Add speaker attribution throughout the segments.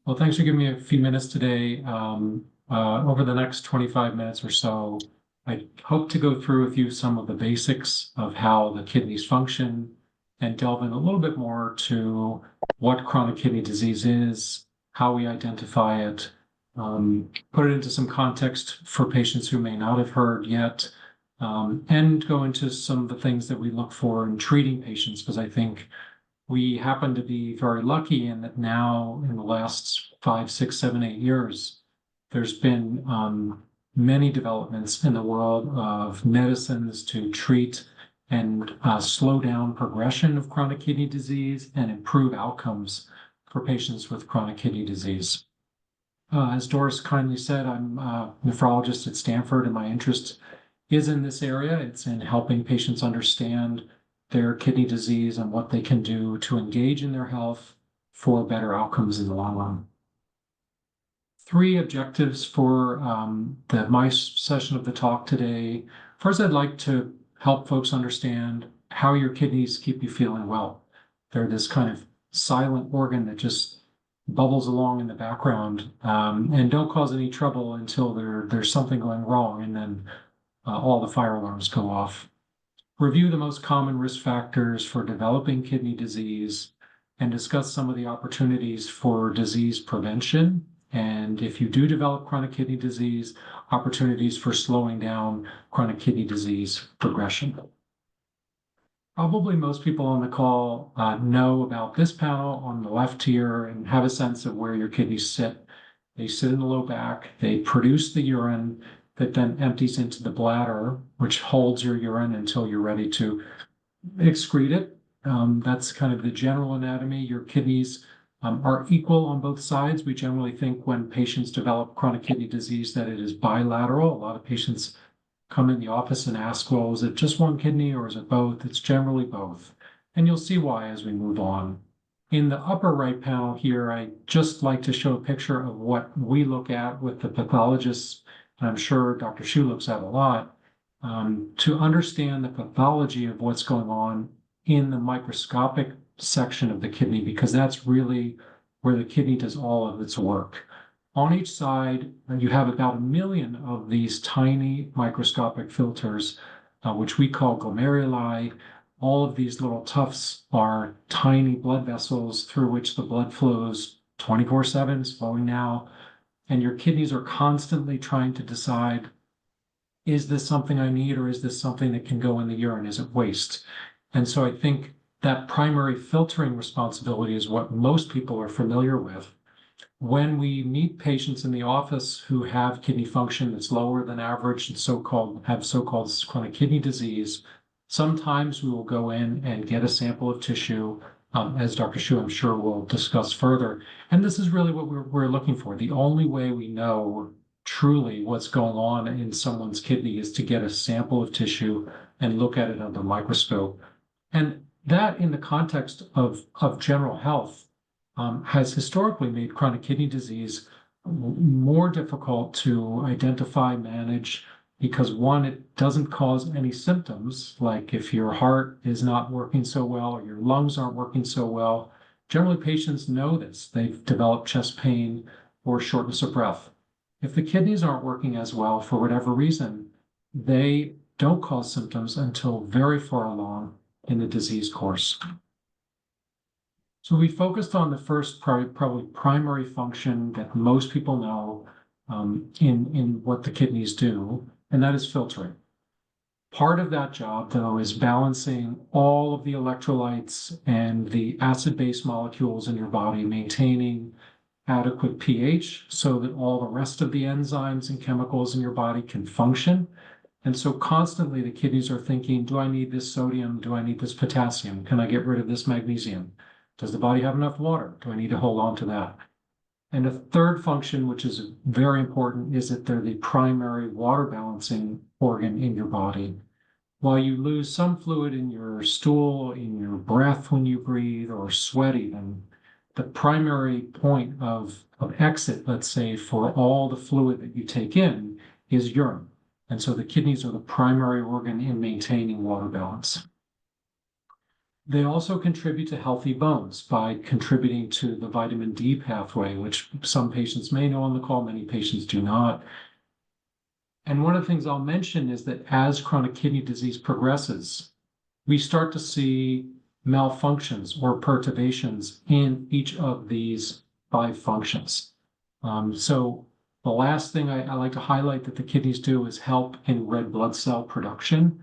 Speaker 1: Well, thanks for giving me a few minutes today. Over the next 25 minutes or so, I hope to go through with you some of the basics of how the kidneys function and delve in a little bit more to what chronic kidney disease is, how we identify it, put it into some context for patients who may not have heard yet, and go into some of the things that we look for in treating patients, because I think we happen to be very lucky in that now, in the last 5, 6, 7, 8 years, there's been many developments in the world of medicines to treat and slow down progression of chronic kidney disease and improve outcomes for patients with chronic kidney disease. As Doris kindly said, I'm a nephrologist at Stanford, and my interest is in this area. It's in helping patients understand their kidney disease and what they can do to engage in their health for better outcomes in the long run. 3 objectives for my session of the talk today. First, I'd like to help folks understand how your kidneys keep you feeling well. They're this kind of silent organ that just bubbles along in the background and don't cause any trouble until there's something going wrong, and then all the fire alarms go off. Review the most common risk factors for developing kidney disease, and discuss some of the opportunities for disease prevention. And if you do develop chronic kidney disease, opportunities for slowing down chronic kidney disease progression. Probably most people on the call know about this panel on the left here and have a sense of where your kidneys sit. They sit in the low back, they produce the urine that then empties into the bladder, which holds your urine until you're ready to excrete it. That's kind of the general anatomy. Your kidneys are equal on both sides. We generally think when patients develop chronic kidney disease that it is bilateral. A lot of patients come in the office and ask, well, is it just one kidney or is it both? It's generally both. And you'll see why as we move on. In the upper right panel here, I just like to show a picture of what we look at with the pathologists, and I'm sure Dr. Shu looks at a lot, to understand the pathology of what's going on in the microscopic section of the kidney, because that's really where the kidney does all of its work. On each side, you have about 1 million of these tiny microscopic filters, which we call glomeruli. All of these little tufts are tiny blood vessels through which the blood flows 24/7, it's flowing now. And your kidneys are constantly trying to decide, is this something I need, or is this something that can go in the urine? Is it waste? And so I think that primary filtering responsibility is what most people are familiar with. When we meet patients in the office who have kidney function that's lower than average and have so-called chronic kidney disease, sometimes we will go in and get a sample of tissue, as Dr. Shu, I'm sure, will discuss further. And this is really what we're looking for. The only way we know truly what's going on in someone's kidney is to get a sample of tissue and look at it under the microscope. And that, in the context of general health, has historically made chronic kidney disease more difficult to identify, manage, because one, it doesn't cause any symptoms, like if your heart is not working so well or your lungs aren't working so well. Generally, patients know this. They've developed chest pain or shortness of breath. If the kidneys aren't working as well for whatever reason, they don't cause symptoms until very far along in the disease course. So we focused on the first probably primary function that most people know in what the kidneys do, and that is filtering. Part of that job, though, is balancing all of the electrolytes and the acid-base molecules in your body, maintaining adequate pH so that all the rest of the enzymes and chemicals in your body can function. And so constantly the kidneys are thinking, do I need this sodium? Do I need this potassium? Can I get rid of this magnesium? Does the body have enough water? Do I need to hold on to that? And a third function, which is very important, is that they're the primary water balancing organ in your body. While you lose some fluid in your stool, in your breath when you breathe, or sweat even, the primary point of exit, let's say, for all the fluid that you take in is urine. And so the kidneys are the primary organ in maintaining water balance. They also contribute to healthy bones by contributing to the vitamin D pathway, which some patients may know on the call, many patients do not. And one of the things I'll mention is that as chronic kidney disease progresses, we start to see malfunctions or perturbations in each of these 5 functions. So the last thing I like to highlight that the kidneys do is help in red blood cell production.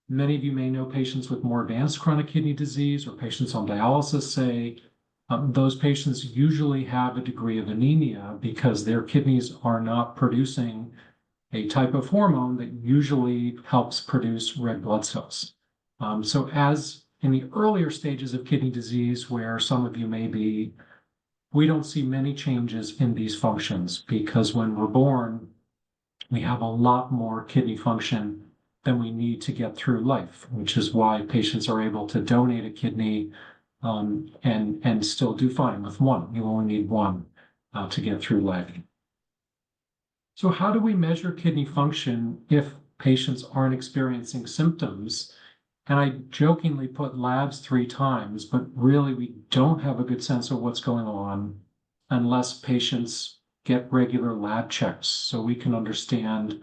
Speaker 1: Many of you may know patients with more advanced chronic kidney disease or patients on dialysis say those patients usually have a degree of anemia because their kidneys are not producing a type of hormone that usually helps produce red blood cells. So as in the earlier stages of kidney disease, where some of you may be, we don't see many changes in these functions because when we're born, we have a lot more kidney function than we need to get through life, which is why patients are able to donate a kidney and still do fine with one. You only need one to get through life. So how do we measure kidney function if patients aren't experiencing symptoms? And I jokingly put labs 3 times, but really we don't have a good sense of what's going on unless patients get regular lab checks. So we can understand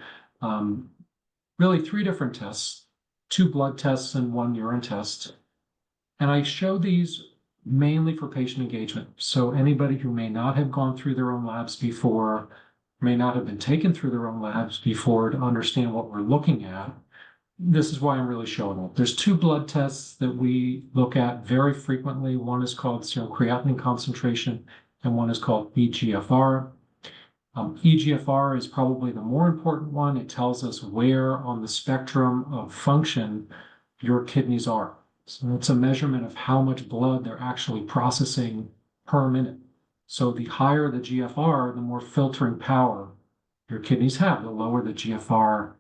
Speaker 1: really 3 different tests, 2 blood tests and 1 urine test. And I show these mainly for patient engagement. So anybody who may not have gone through their own labs before, may not have been taken through their own labs before to understand what we're looking at. This is why I'm really showing it. There's 2 blood tests that we look at very frequently. One is called serum creatinine concentration, and one is called eGFR. eGFR is probably the more important one. It tells us where on the spectrum of function your kidneys are. So it's a measurement of how much blood they're actually processing per minute. So the higher the GFR, the more filtering power your kidneys have. The lower the GFR,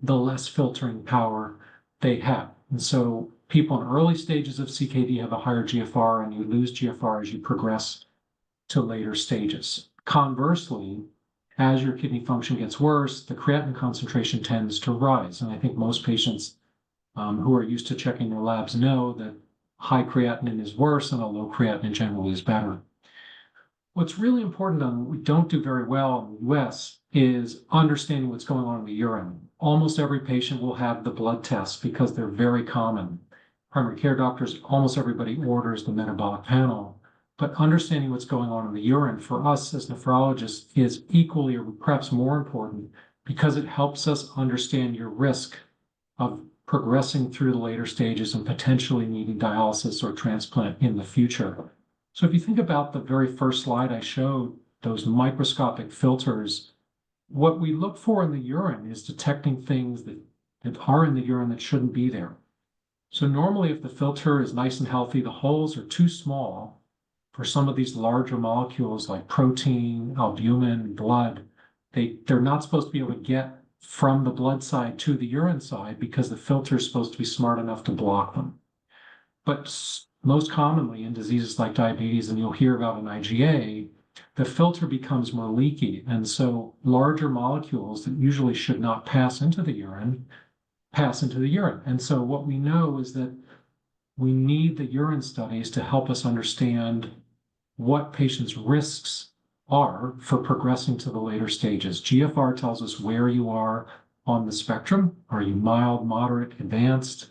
Speaker 1: the less filtering power they have. And so people in early stages of CKD have a higher GFR, and you lose GFR as you progress to later stages. Conversely, as your kidney function gets worse, the creatinine concentration tends to rise. And I think most patients who are used to checking their labs know that high creatinine is worse and a low creatinine generally is better. What's really important and we don't do very well in the US is understanding what's going on in the urine. Almost every patient will have the blood tests because they're very common. Primary care doctors, almost everybody orders the metabolic panel, but understanding what's going on in the urine for us as nephrologists is equally or perhaps more important because it helps us understand your risk of progressing through the later stages and potentially needing dialysis or transplant in the future. So if you think about the very first slide I showed, those microscopic filters, what we look for in the urine is detecting things that are in the urine that shouldn't be there. So normally if the filter is nice and healthy, the holes are too small for some of these larger molecules like protein, albumin, blood. They're not supposed to be able to get from the blood side to the urine side because the filter is supposed to be smart enough to block them. But most commonly in diseases like diabetes, and you'll hear about an IgA, the filter becomes more leaky. And so larger molecules that usually should not pass into the urine, pass into the urine. And so what we know is that we need the urine studies to help us understand what patients' risks are for progressing to the later stages. GFR tells us where you are on the spectrum. Are you mild, moderate, advanced?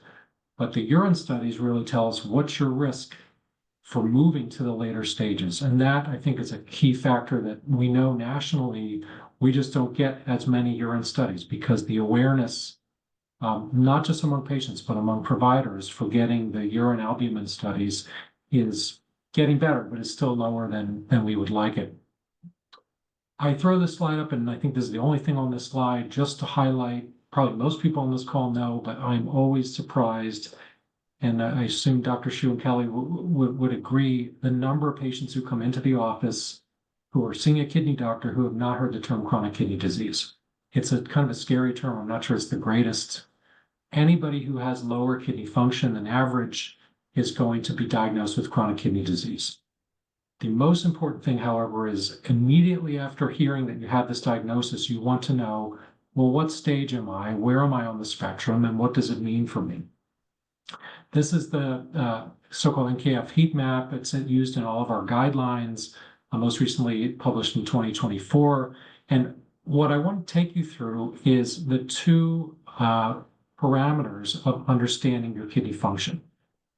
Speaker 1: But the urine studies really tell us what's your risk for moving to the later stages. And that, I think, is a key factor that we know nationally, we just don't get as many urine studies because the awareness, not just among patients, but among providers for getting the urine albumin studies is getting better, but it's still lower than we would like it. I throw this slide up, and I think this is the only thing on this slide, just to highlight, probably most people on this call know, but I'm always surprised, and I assume Dr. Shu and Kelly would agree, the number of patients who come into the office who are seeing a kidney doctor who have not heard the term chronic kidney disease. It's a kind of a scary term. I'm not sure it's the greatest. Anybody who has lower kidney function than average is going to be diagnosed with chronic kidney disease. The most important thing, however, is immediately after hearing that you have this diagnosis, you want to know, well, what stage am I? Where am I on the spectrum? And what does it mean for me? This is the so-called NKF heat map. It's used in all of our guidelines, most recently published in 2024. And what I want to take you through is the two parameters of understanding your kidney function.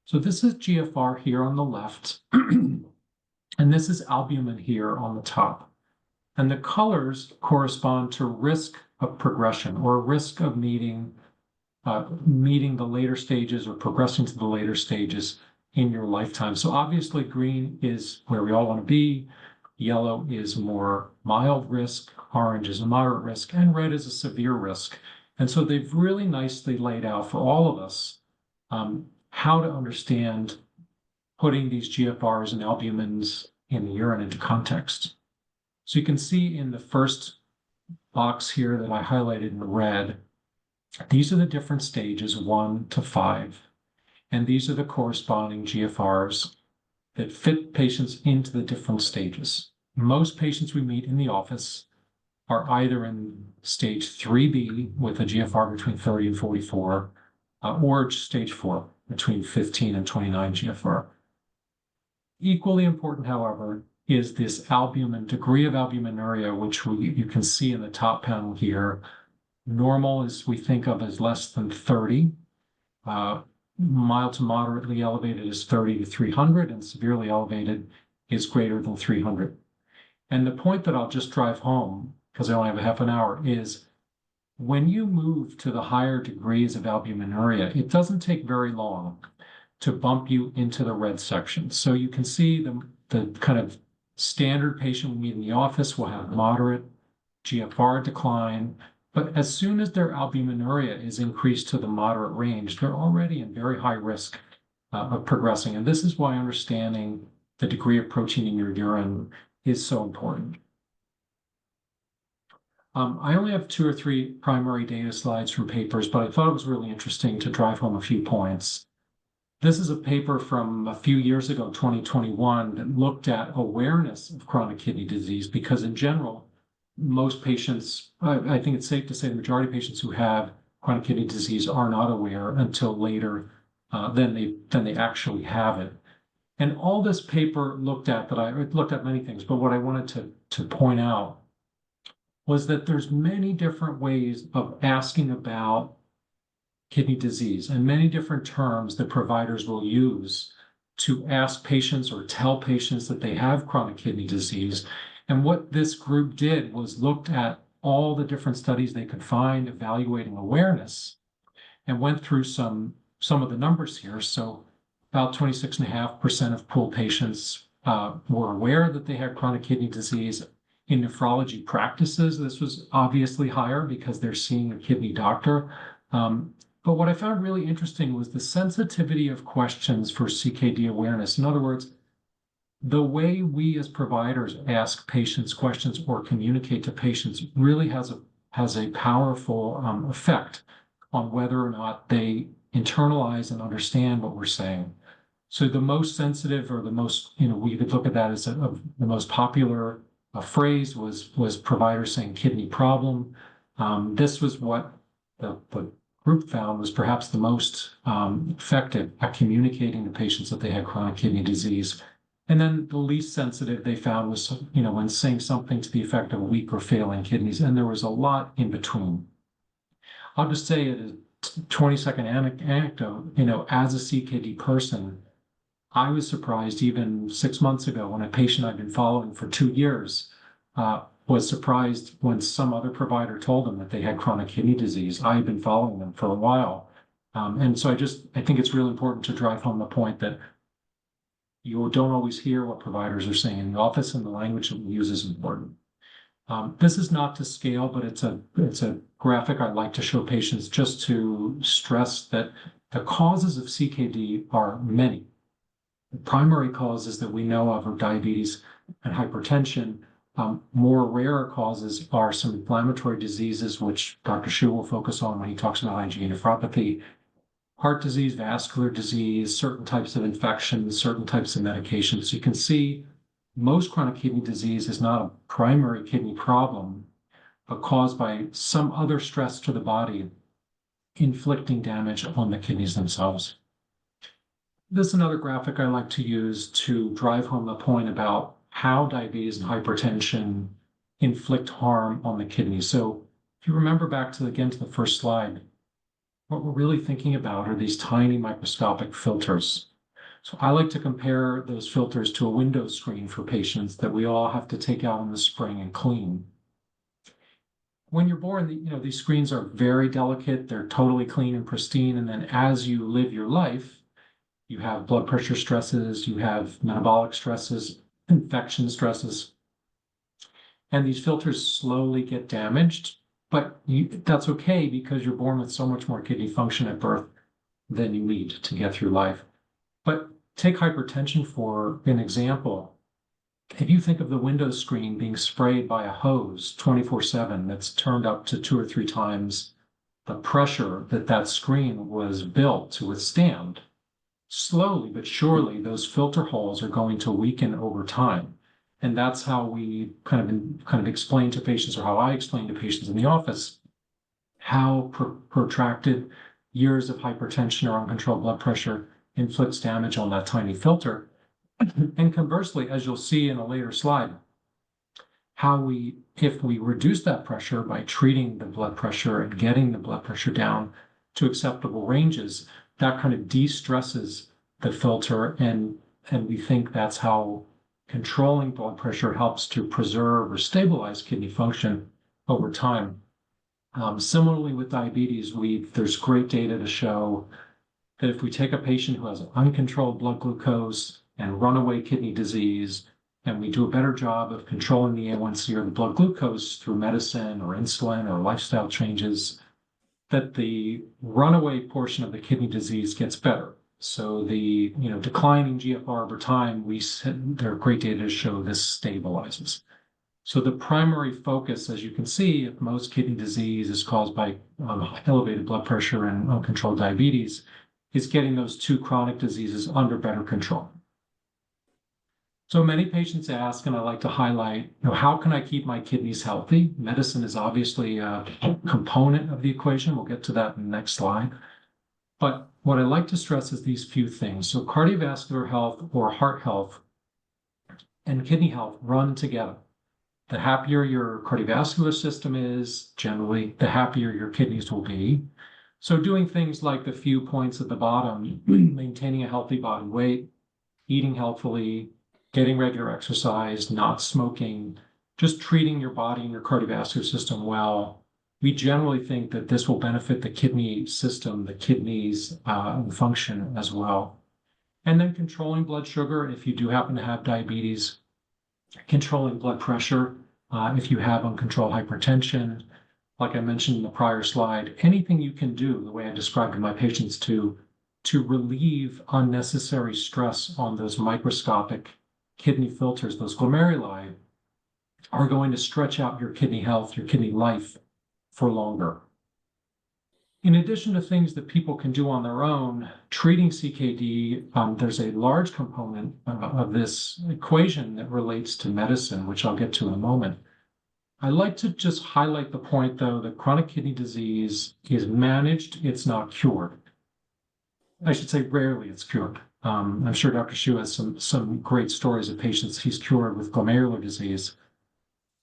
Speaker 1: So this is GFR here on the left, and this is albumin here on the top. And the colors correspond to risk of progression or risk of meeting the later stages or progressing to the later stages in your lifetime. So obviously green is where we all want to be, yellow is more mild risk, orange is a moderate risk, and red is a severe risk. And so they've really nicely laid out for all of us how to understand putting these GFRs and albumins in the urine into context. So you can see in the first box here that I highlighted in red, these are the different stages, 1 to 5. And these are the corresponding GFRs that fit patients into the different stages. Most patients we meet in the office are either in stage 3B with a GFR between 30 and 44, or stage 4 between 15 and 29 GFR. Equally important, however, is this albumin, degree of albuminuria, which you can see in the top panel here. Normal is we think of as less than 30. Mild to moderately elevated is 30 to 300, and severely elevated is greater than 300. And the point that I'll just drive home, because I only have a half an hour, is when you move to the higher degrees of albuminuria, it doesn't take very long to bump you into the red section. So you can see the kind of standard patient we meet in the office will have moderate GFR decline, but as soon as their albuminuria is increased to the moderate range, they're already in very high risk of progressing. And this is why understanding the degree of protein in your urine is so important. I only have 2 or 3 primary data slides from papers, but I thought it was really interesting to drive home a few points. This is a paper from a few years ago, 2021, that looked at awareness of chronic kidney disease, because in general, most patients, I think it's safe to say the majority of patients who have chronic kidney disease are not aware until later than they actually have it. And all this paper looked at, that I looked at many things, but what I wanted to point out was that there's many different ways of asking about kidney disease and many different terms that providers will use to ask patients or tell patients that they have chronic kidney disease. And what this group did was looked at all the different studies they could find evaluating awareness and went through some of the numbers here. So about 26.5% of pooled patients were aware that they had chronic kidney disease. In nephrology practices, this was obviously higher because they're seeing a kidney doctor. But what I found really interesting was the sensitivity of questions for CKD awareness. In other words, the way we as providers ask patients questions or communicate to patients really has a powerful effect on whether or not they internalize and understand what we're saying. So the most sensitive, or the most, we could look at that as the most popular phrase was providers saying kidney problem. This was what the group found was perhaps the most effective at communicating to patients that they had chronic kidney disease. And then the least sensitive they found was, when saying something to the effect of weak or failing kidneys, and there was a lot in between. I'll just say it as a 20-second anecdote, as a CKD person, I was surprised even 6 months ago when a patient I'd been following for 2 years was surprised when some other provider told them that they had chronic kidney disease. I had been following them for a while. And so I think it's really important to drive home the point that you don't always hear what providers are saying in the office, and the language that we use is important. This is not to scale, but it's a graphic I like to show patients just to stress that the causes of CKD are many. The primary causes that we know of are diabetes and hypertension. More rare causes are some inflammatory diseases, which Dr. Shu will focus on when he talks about IgA nephropathy, heart disease, vascular disease, certain types of infections, certain types of medications. So you can see most chronic kidney disease is not a primary kidney problem, but caused by some other stress to the body, inflicting damage on the kidneys themselves. This is another graphic I like to use to drive home the point about how diabetes and hypertension inflict harm on the kidney. So if you remember back to, again, to the first slide, what we're really thinking about are these tiny microscopic filters. So I like to compare those filters to a window screen for patients that we all have to take out in the spring and clean. When you're born, these screens are very delicate. They're totally clean and pristine. And then as you live your life, you have blood pressure stresses, you have metabolic stresses, infection stresses, and these filters slowly get damaged. But that's okay because you're born with so much more kidney function at birth than you need to get through life. But take hypertension for an example. If you think of the window screen being sprayed by a hose 24/7 that's turned up to 2 or 3 times the pressure that screen was built to withstand, slowly but surely those filter holes are going to weaken over time. And that's how we kind of explain to patients, or how I explain to patients in the office, how protracted years of hypertension or uncontrolled blood pressure inflicts damage on that tiny filter. And conversely, as you'll see in a later slide, if we reduce that pressure by treating the blood pressure and getting the blood pressure down to acceptable ranges, that kind of de-stresses the filter, and we think that's how controlling blood pressure helps to preserve or stabilize kidney function over time. Similarly with diabetes, there's great data to show that if we take a patient who has uncontrolled blood glucose and runaway kidney disease, and we do a better job of controlling the A1C or the blood glucose through medicine or insulin or lifestyle changes, that the runaway portion of the kidney disease gets better. So the declining GFR over time, there are great data to show this stabilizes. So the primary focus, as you can see, if most kidney disease is caused by elevated blood pressure and uncontrolled diabetes, is getting those two chronic diseases under better control. So many patients ask, and I like to highlight, how can I keep my kidneys healthy? Medicine is obviously a component of the equation. We'll get to that in the next slide. But what I like to stress is these few things. So cardiovascular health or heart health and kidney health run together. The happier your cardiovascular system is, generally, the happier your kidneys will be. So doing things like the few points at the bottom, maintaining a healthy body weight, eating healthfully, getting regular exercise, not smoking, just treating your body and your cardiovascular system well, we generally think that this will benefit the kidney system, the kidneys function as well. And then controlling blood sugar if you do happen to have diabetes, controlling blood pressure if you have uncontrolled hypertension. Like I mentioned in the prior slide, anything you can do, the way I described to my patients, to relieve unnecessary stress on those microscopic kidney filters, those glomeruli, are going to stretch out your kidney health, your kidney life for longer. In addition to things that people can do on their own, treating CKD, there's a large component of this equation that relates to medicine, which I'll get to in a moment. I like to just highlight the point, though, that chronic kidney disease is managed, it's not cured. I should say rarely it's cured. I'm sure Dr. Shu has some great stories of patients he's cured with glomerular disease.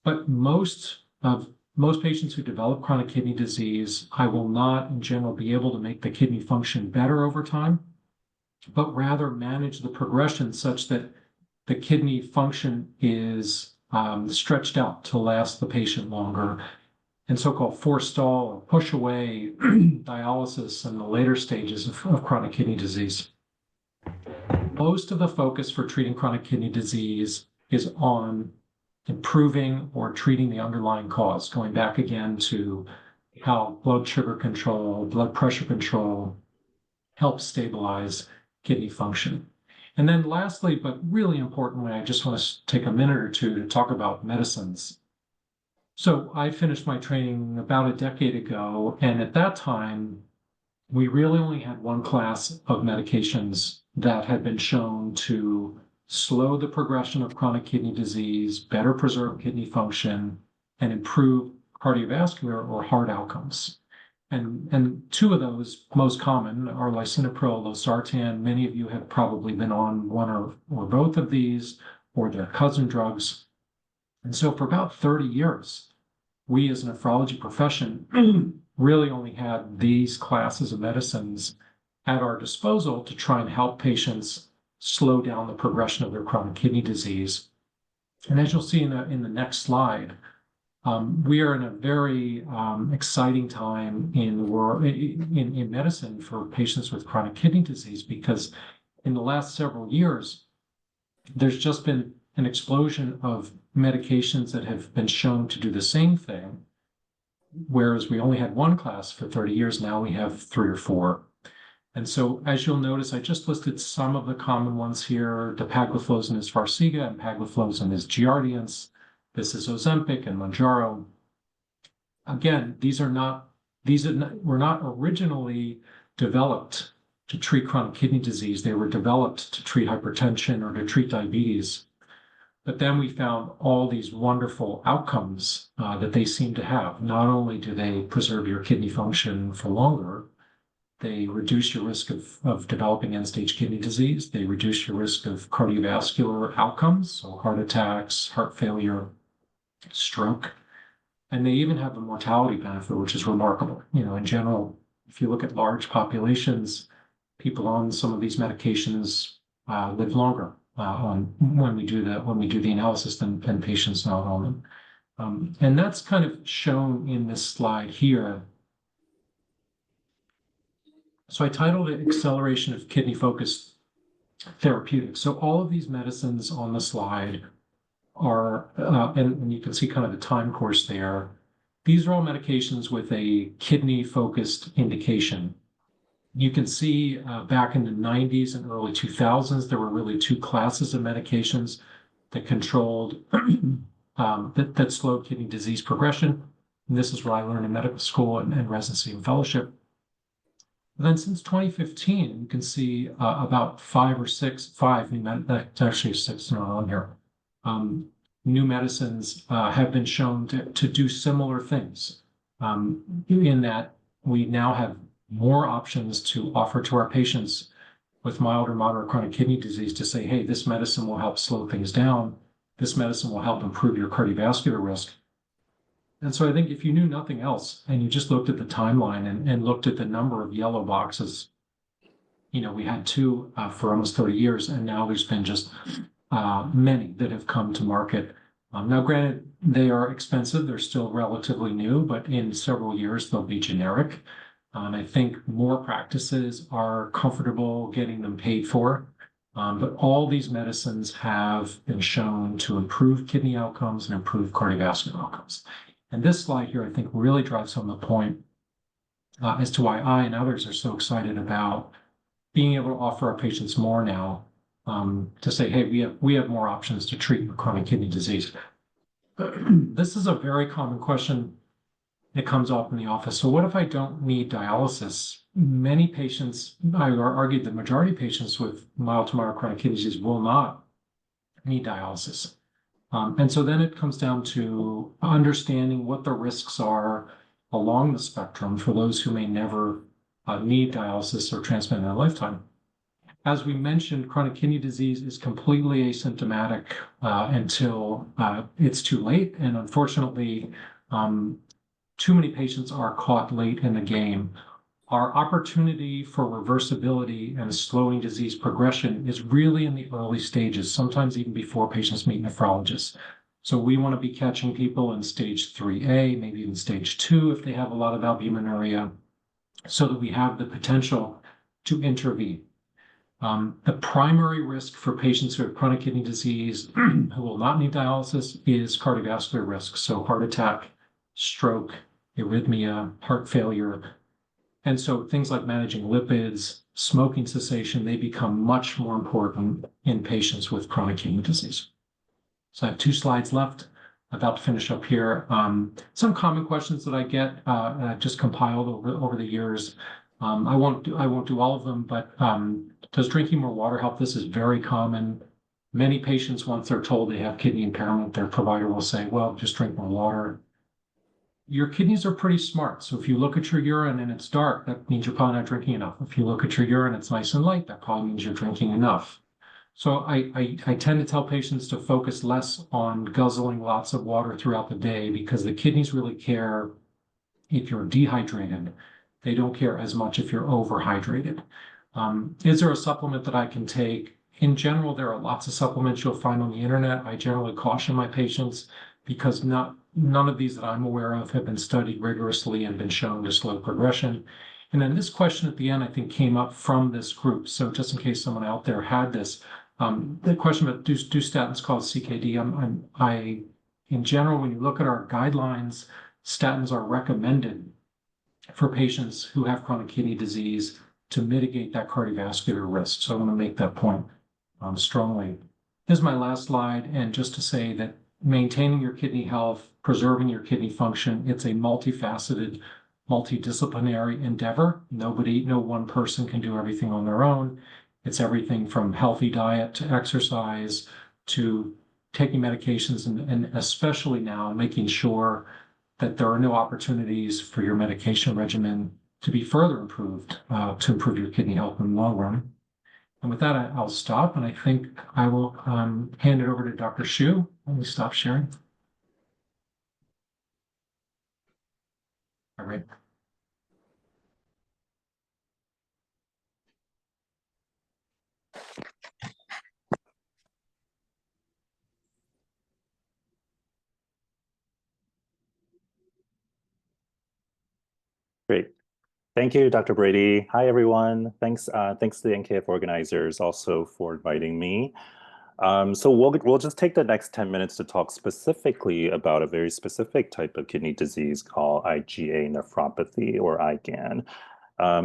Speaker 1: But most patients who develop chronic kidney disease, I will not, in general, be able to make the kidney function better over time, but rather manage the progression such that the kidney function is stretched out to last the patient longer, and so-called forestall or push away dialysis in the later stages of chronic kidney disease. Most of the focus for treating chronic kidney disease is on improving or treating the underlying cause, going back again to how blood sugar control, blood pressure control helps stabilize kidney function. And then lastly, but really importantly, I just want to take a minute or two to talk about medicines. So I finished my training about a decade ago, and at that time, we really only had one class of medications that had been shown to slow the progression of chronic kidney disease, better preserve kidney function, and improve cardiovascular or heart outcomes. And two of those most common are lisinopril, losartan. Many of you have probably been on one or both of these or their cousin drugs. And so for about 30 years, we as a nephrology profession really only had these classes of medicines at our disposal to try and help patients slow down the progression of their chronic kidney disease. And as you'll see in the next slide, we are in a very exciting time in the world in medicine for patients with chronic kidney disease, because in the last several years, there's just been an explosion of medications that have been shown to do the same thing. Whereas we only had one class for 30 years, now we have 3 or 4. And so, as you'll notice, I just listed some of the common ones here. Dapagliflozin is Farxiga, and Empagliflozin is Jardiance. This is Ozempic and Mounjaro. Again, these were not originally developed to treat chronic kidney disease. They were developed to treat hypertension or to treat diabetes. But then we found all these wonderful outcomes that they seem to have. Not only do they preserve your kidney function for longer, they reduce your risk of developing end-stage kidney disease. They reduce your risk of cardiovascular outcomes, so heart attacks, heart failure, stroke. And they even have a mortality benefit, which is remarkable. In general, if you look at large populations, people on some of these medications live longer when we do the analysis than patients not on them. And that's kind of shown in this slide here. So I titled it Acceleration of Kidney-Focused Therapeutics. So all of these medicines on the slide are, and you can see kind of the time course there, these are all medications with a kidney-focused indication. You can see back in the 90s and early 2000s, there were really 2 classes of medications that controlled, that slowed kidney disease progression. And this is what I learned in medical school and residency and fellowship. And then since 2015, you can see about 5 new that's actually 6 not on here. New medicines have been shown to do similar things in that we now have more options to offer to our patients with mild or moderate chronic kidney disease to say, hey, this medicine will help slow things down. This medicine will help improve your cardiovascular risk. And so I think if you knew nothing else and you just looked at the timeline and looked at the number of yellow boxes, we had 2 for almost 30 years, and now there's been just many that have come to market. Now, granted, they are expensive. They're still relatively new, but in several years, they'll be generic. I think more practices are comfortable getting them paid for. But all these medicines have been shown to improve kidney outcomes and improve cardiovascular outcomes. And this slide here, I think, really drives home the point as to why I and others are so excited about being able to offer our patients more now to say, hey, we have more options to treat chronic kidney disease. This is a very common question that comes up in the office. So what if I don't need dialysis? Many patients, I argue the majority of patients with mild to moderate chronic kidney disease will not need dialysis. And so then it comes down to understanding what the risks are along the spectrum for those who may never need dialysis or transplant in their lifetime. As we mentioned, chronic kidney disease is completely asymptomatic until it's too late. And unfortunately, too many patients are caught late in the game. Our opportunity for reversibility and slowing disease progression is really in the early stages, sometimes even before patients meet nephrologists. So we want to be catching people in stage 3A, maybe even stage 2 if they have a lot of albuminuria, so that we have the potential to intervene. The primary risk for patients who have chronic kidney disease who will not need dialysis is cardiovascular risk, so heart attack, stroke, arrhythmia, heart failure. And so things like managing lipids, smoking cessation, they become much more important in patients with chronic kidney disease. So I have 2 slides left. I'm about to finish up here. Some common questions that I get, I've just compiled over the years. I won't do all of them, but does drinking more water help? This is very common. Many patients, once they're told they have kidney impairment, their provider will say, well, just drink more water. your kidneys are pretty smart. So if you look at your urine and it's dark, that means you're probably not drinking enough. If you look at your urine, it's nice and light, that probably means you're drinking enough. So I tend to tell patients to focus less on guzzling lots of water throughout the day because the kidneys really care if you're dehydrated. They don't care as much if you're overhydrated. Is there a supplement that I can take? In general, there are lots of supplements you'll find on the internet. I generally caution my patients because none of these that I'm aware of have been studied rigorously and been shown to slow progression. And then this question at the end, I think, came up from this group. So just in case someone out there had this, the question about do statins cause CKD? In general, when you look at our guidelines, statins are recommended for patients who have chronic kidney disease to mitigate that cardiovascular risk. So I want to make that point strongly. Here's my last slide, and just to say that maintaining your kidney health, preserving your kidney function, it's a multifaceted, multidisciplinary endeavor. No one person can do everything on their own. It's everything from healthy diet to exercise to taking medications and especially now making sure that there are no opportunities for your medication regimen to be further improved to improve your kidney health in the long run. And with that, I'll stop, and I think I will hand it over to Dr. Xu. Let me stop sharing. All right.
Speaker 2: Great. Thank you, Dr. Brady. Hi, everyone. Thanks to the NKF organizers also for inviting me. So we'll just take the next 10 minutes to talk specifically about a very specific type of kidney disease called IgA nephropathy, or IgAN.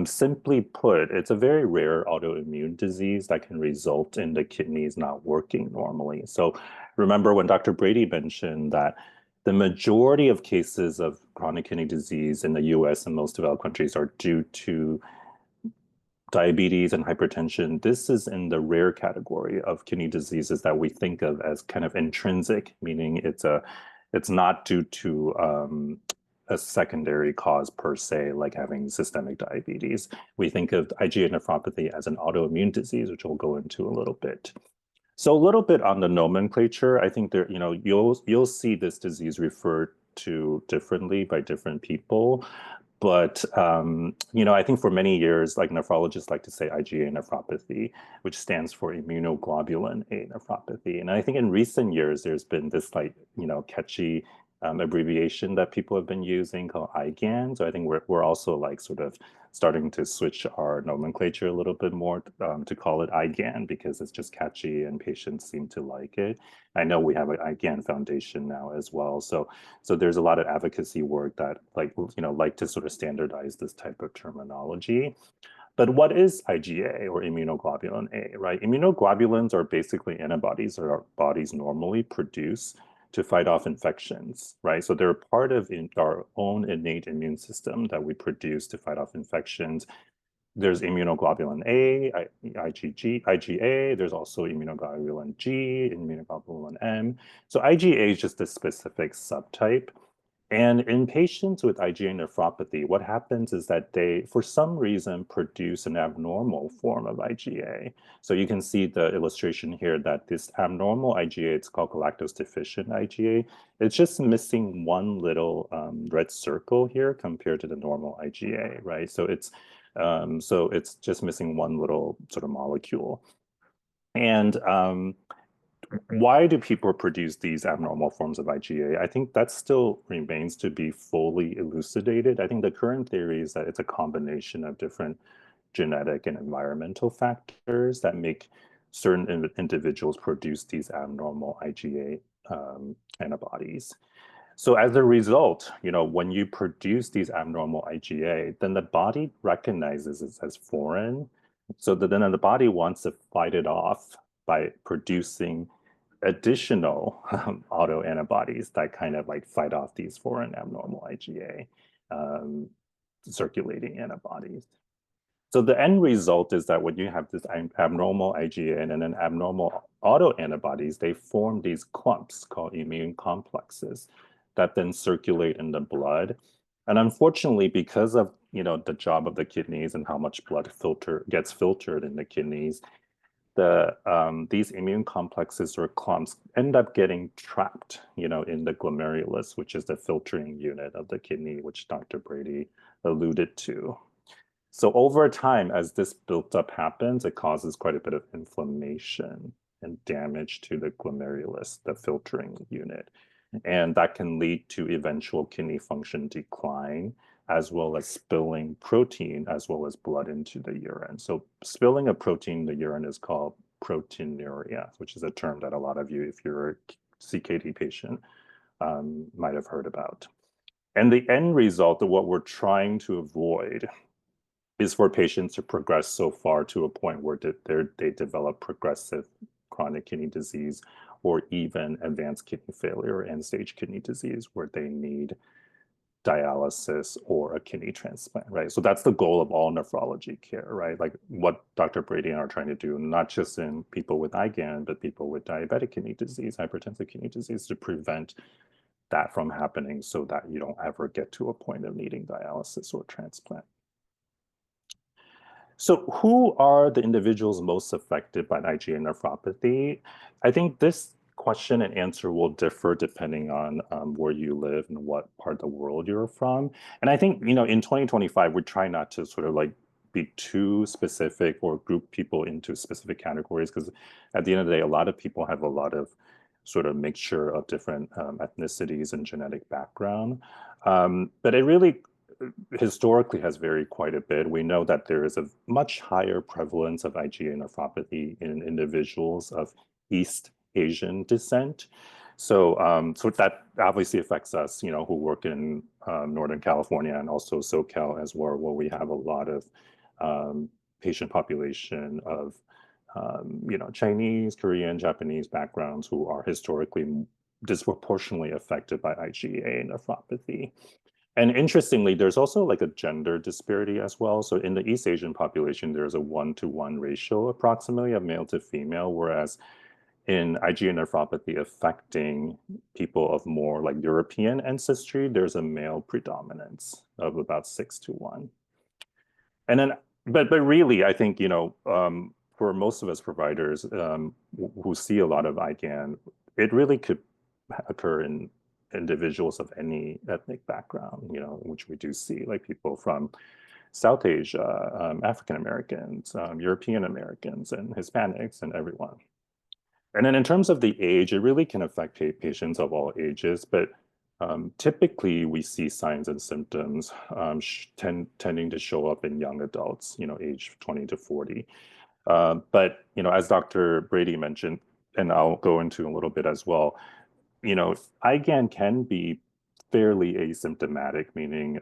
Speaker 2: Simply put, it's a very rare autoimmune disease that can result in the kidneys not working normally. So remember when Dr. Brady mentioned that the majority of cases of chronic kidney disease in the US and most developed countries are due to diabetes and hypertension. This is in the rare category of kidney diseases that we think of as kind of intrinsic, meaning it's not due to a secondary cause per se, like having systemic diabetes. We think of IgA nephropathy as an autoimmune disease, which we'll go into a little bit. So a little bit on the nomenclature, I think there, you'll see this disease referred to differently by different people. But, I think for many years, like nephrologists like to say IgA nephropathy, which stands for immunoglobulin A nephropathy. And I think in recent years, there's been this catchy abbreviation that people have been using called IgAN. So I think we're also like sort of starting to switch our nomenclature a little bit more to call it IgAN because it's just catchy and patients seem to like it. I know we have an IgAN Foundation now as well. So there's a lot of advocacy work that like to sort of standardize this type of terminology. But what is IgA or immunoglobulin A, right? Immunoglobulins are basically antibodies that our bodies normally produce to fight off infections, right? So they're part of our own innate immune system that we produce to fight off infections. There's immunoglobulin A, IgA, there's also immunoglobulin G, immunoglobulin M. So IgA is just a specific subtype. And in patients with IgA nephropathy, what happens is that they, for some reason, produce an abnormal form of IgA. So you can see the illustration here that this abnormal IgA, it's called galactose deficient IgA. It's just missing one little red circle here compared to the normal IgA, right? So it's just missing one little sort of molecule. And why do people produce these abnormal forms of IgA? I think that still remains to be fully elucidated. I think the current theory is that it's a combination of different genetic and environmental factors that make certain individuals produce these abnormal IgA antibodies. So as a result, when you produce these abnormal IgA, then the body recognizes it as foreign. So then the body wants to fight it off by producing additional autoantibodies that kind of like fight off these foreign abnormal IgA circulating antibodies. So the end result is that when you have this abnormal IgA and then abnormal autoantibodies, they form these clumps called immune complexes that then circulate in the blood. And unfortunately, because of the job of the kidneys and how much blood gets filtered in the kidneys, these immune complexes or clumps end up getting trapped, in the glomerulus, which is the filtering unit of the kidney, which Dr. Brady alluded to. So over time, as this built-up happens, it causes quite a bit of inflammation and damage to the glomerulus, the filtering unit. And that can lead to eventual kidney function decline, as well as spilling protein, as well as blood into the urine. So spilling a protein in the urine is called proteinuria, which is a term that a lot of you, if you're a CKD patient, might have heard about. And the end result of what we're trying to avoid is for patients to progress so far to a point where they develop progressive chronic kidney disease or even advanced kidney failure and end-stage kidney disease where they need dialysis or a kidney transplant, right? So that's the goal of all nephrology care, right? Like what Dr. Brady and I are trying to do, not just in people with IgAN, but people with diabetic kidney disease, hypertensive kidney disease, to prevent that from happening so that you don't ever get to a point of needing dialysis or transplant. So who are the individuals most affected by IgA nephropathy? I think this question and answer will differ depending on where you live and what part of the world you're from. And I think, in 2025, we try not to sort of like be too specific or group people into specific categories, because at the end of the day, a lot of people have a lot of sort of mixture of different ethnicities and genetic background. But it really historically has varied quite a bit. We know that there is a much higher prevalence of IgA nephropathy in individuals of East Asian descent. So, so that obviously affects us, who work in Northern California and also SoCal as well, where we have a lot of patient population of, Chinese, Korean, Japanese backgrounds who are historically disproportionately affected by IgA nephropathy. And interestingly, there's also like a gender disparity as well. So in the East Asian population, there's a 1-to-1 ratio approximately of male to female, whereas in IgA nephropathy affecting people of more like European ancestry, there's a male predominance of about 6-to-1. And then, but really, I think, for most of us providers who see a lot of IgAN, it really could occur in individuals of any ethnic background, which we do see, like people from South Asia, African Americans, European Americans, and Hispanics, and everyone. And then in terms of the age, it really can affect patients of all ages, but typically we see signs and symptoms tending to show up in young adults, age 20 to 40. But, as Dr. Brady mentioned, and I'll go into a little bit as well, IgAN can be fairly asymptomatic, meaning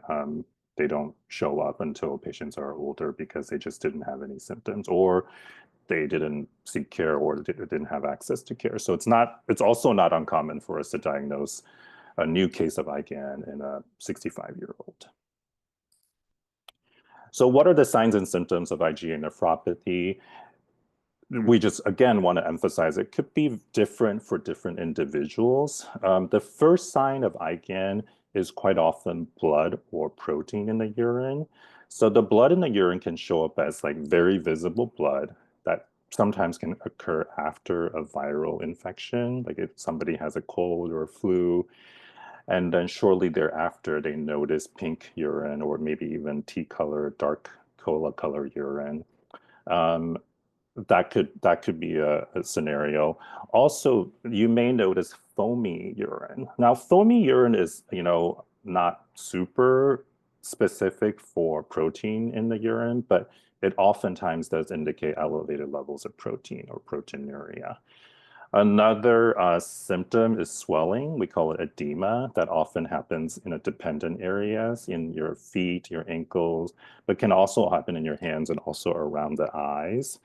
Speaker 2: they don't show up until patients are older because they just didn't have any symptoms, or they didn't seek care, or didn't have access to care. So it's also not uncommon for us to diagnose a new case of IgAN in a 65-year-old. So what are the signs and symptoms of IgA nephropathy? We just, again, want to emphasize it could be different for different individuals. The first sign of IgAN is quite often blood or protein in the urine. So the blood in the urine can show up as like very visible blood that sometimes can occur after a viral infection, like if somebody has a cold or a flu, and then shortly thereafter they notice pink urine or maybe even tea color, dark cola color urine. That could be a scenario. Also, you may notice foamy urine. Now, foamy urine is, not super specific for protein in the urine, but it oftentimes does indicate elevated levels of protein or proteinuria. Another symptom is swelling. We call it edema. That often happens in dependent areas in your feet, your ankles, but can also happen in your hands and also around the eyes.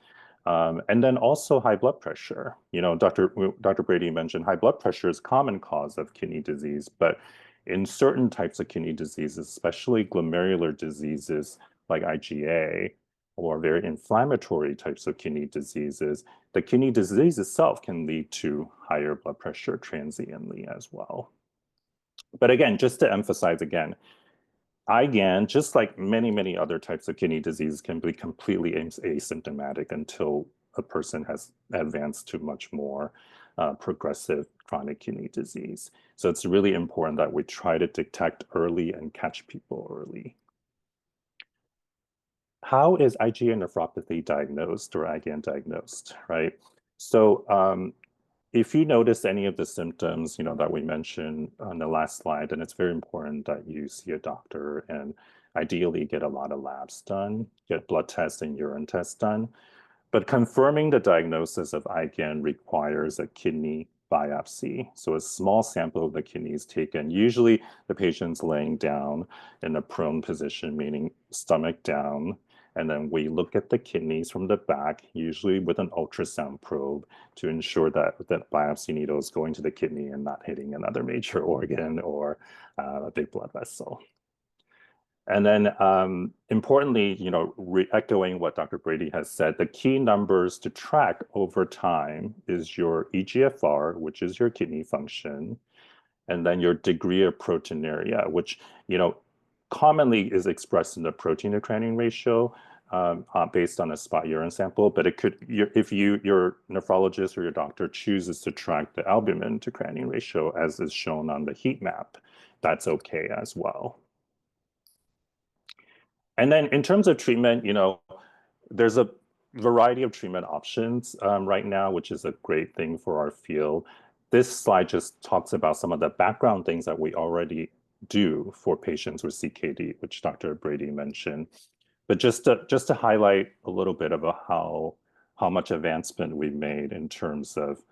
Speaker 2: And then also high blood pressure. Dr. Brady mentioned high blood pressure is a common cause of kidney disease, but in certain types of kidney diseases, especially glomerular diseases like IgA, or very inflammatory types of kidney diseases, the kidney disease itself can lead to higher blood pressure transiently as well. But again, just to emphasize again, IgAN, just like many, many other types of kidney disease, can be completely asymptomatic until a person has advanced to much more progressive chronic kidney disease. So it's really important that we try to detect early and catch people early. How is IgA nephropathy diagnosed or IgAN diagnosed, right? So if you notice any of the symptoms, that we mentioned on the last slide, then it's very important that you see a doctor and ideally get a lot of labs done, get blood tests and urine tests done. But confirming the diagnosis of IgAN requires a kidney biopsy. So a small sample of the kidney is taken. Usually the patient's laying down in a prone position, meaning stomach down. And then we look at the kidneys from the back, usually with an ultrasound probe, to ensure that the biopsy needle is going to the kidney and not hitting another major organ or a big blood vessel. And then importantly, echoing what Dr. Brady has said, the key numbers to track over time is your eGFR, which is your kidney function, and then your degree of proteinuria, which, commonly is expressed in the protein to creatinine ratio based on a spot urine sample. But it could, if your nephrologist or your doctor chooses to track the albumin to creatinine ratio, as is shown on the heat map, that's okay as well. And then in terms of treatment, there's a variety of treatment options right now, which is a great thing for our field. This slide just talks about some of the background things that we already do for patients with CKD, which Dr. Brady mentioned. But just to highlight a little bit about how much advancement we've made in terms of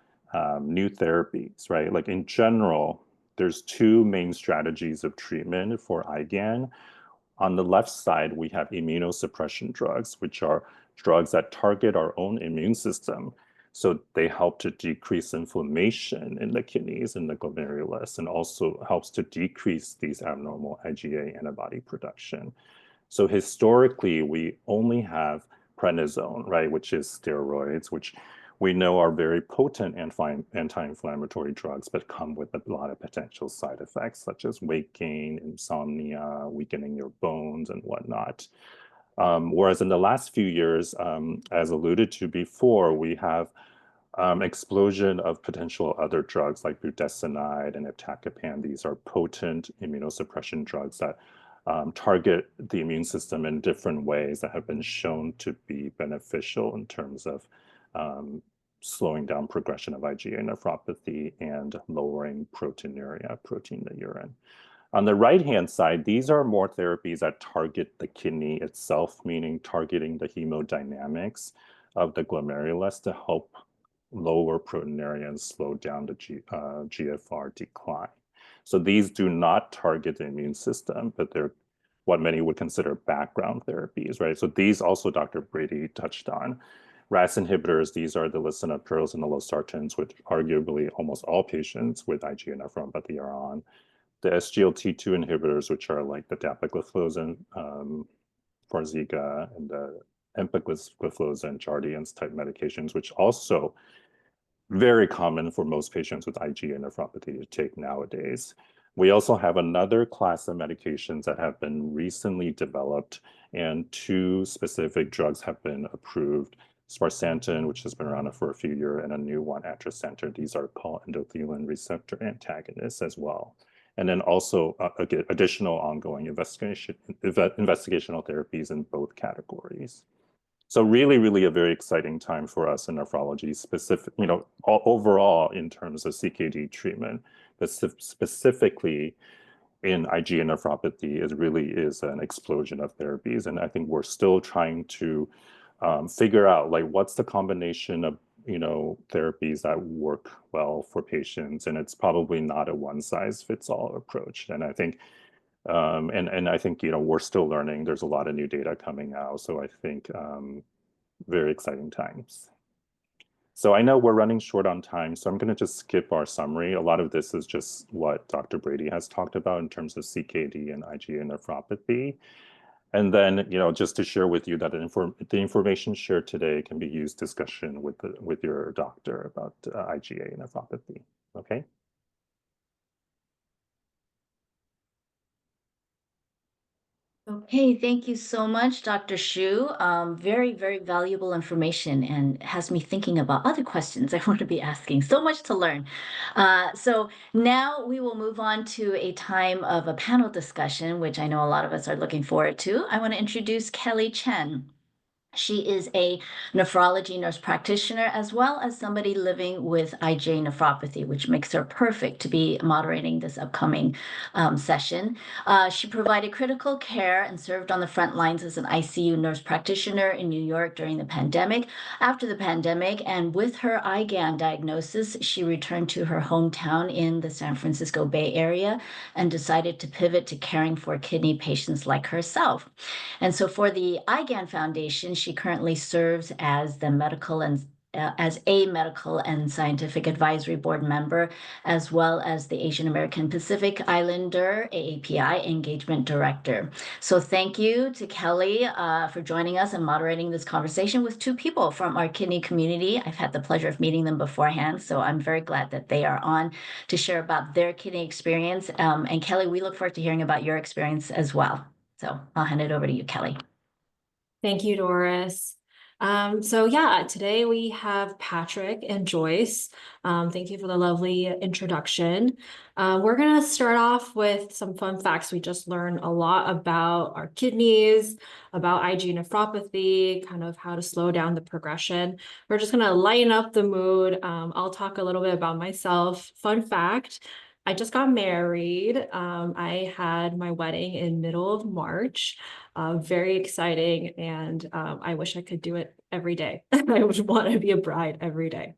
Speaker 2: new therapies, right? Like in general, there's two main strategies of treatment for IgAN. On the left side, we have immunosuppression drugs, which are drugs that target our own immune system. So they help to decrease inflammation in the kidneys and the glomerulus, and also helps to decrease these abnormal IgA antibody production. So historically, we only have prednisone, right, which is steroids, which we know are very potent anti-inflammatory drugs, but come with a lot of potential side effects, such as weight gain, insomnia, weakening your bones, and whatnot. Whereas in the last few years, as alluded to before, we have explosion of potential other drugs like budesonide and iptacopan. These are potent immunosuppression drugs that target the immune system in different ways that have been shown to be beneficial in terms of slowing down progression of IgA nephropathy and lowering proteinuria, protein in the urine. On the right-hand side, these are more therapies that target the kidney itself, meaning targeting the hemodynamics of the glomerulus to help lower proteinuria and slow down the GFR decline. So these do not target the immune system, but they're what many would consider background therapies, right? So these also Dr. Brady touched on. RAS inhibitors, these are the lisinoprils and the losartans, which arguably almost all patients with IgA nephropathy are on. The SGLT2 inhibitors, which are like the dapagliflozin, Farxiga, and the empagliflozin, Jardiance type medications, which also very common for most patients with IgA nephropathy to take nowadays. We also have another class of medications that have been recently developed, and two specific drugs have been approved. Sparsentan, which has been around for a few years, and a new one, atrasentan. These are called endothelin receptor antagonists as well. And then also additional ongoing investigational therapies in both categories. So really, really a very exciting time for us in nephrology, overall in terms of CKD treatment, but specifically in IgA nephropathy, it really is an explosion of therapies. And I think we're still trying to figure out like what's the combination of therapies that work well for patients, and it's probably not a one-size-fits-all approach. And I think I think we're still learning. There's a lot of new data coming out, so I think very exciting times. So I know we're running short on time, so I'm going to just skip our summary. A lot of this is just what Dr. Brady has talked about in terms of CKD and IgA nephropathy. And then, just to share with you that the information shared today can be used discussion with your doctor about IgA nephropathy. Okay.
Speaker 3: Okay, thank you so much, Dr. Shu. Very, very valuable information and has me thinking about other questions I want to be asking. So much to learn. So now we will move on to a time of a panel discussion, which I know a lot of us are looking forward to. I want to introduce Kelly Chen. She is a nephrology nurse practitioner, as well as somebody living with IgA nephropathy, which makes her perfect to be moderating this upcoming session. She provided critical care and served on the front lines as an ICU nurse practitioner in New York during the pandemic. After the pandemic, and with her IgAN diagnosis, she returned to her hometown in the San Francisco Bay Area and decided to pivot to caring for kidney patients like herself. And so for the IgAN Foundation, she currently serves as the medical and as a medical and scientific advisory board member, as well as the Asian American Pacific Islander AAPI engagement director. So thank you to Kelly for joining us and moderating this conversation with two people from our kidney community. I've had the pleasure of meeting them beforehand, so I'm very glad that they are on to share about their kidney experience. And Kelly, we look forward to hearing about your experience as well. So I'll hand it over to you, Kelly.
Speaker 4: Thank you, Doris. So yeah, today we have Patrick and Joyce. Thank you for the lovely introduction. We're gonna start off with some fun facts. We just learned a lot about our kidneys, about IgA nephropathy, kind of how to slow down the progression. We're just gonna lighten up the mood. I'll talk a little bit about myself. Fun fact, I just got married. I had my wedding in middle of March. Very exciting, and I wish I could do it every day. I would want to be a bride every day.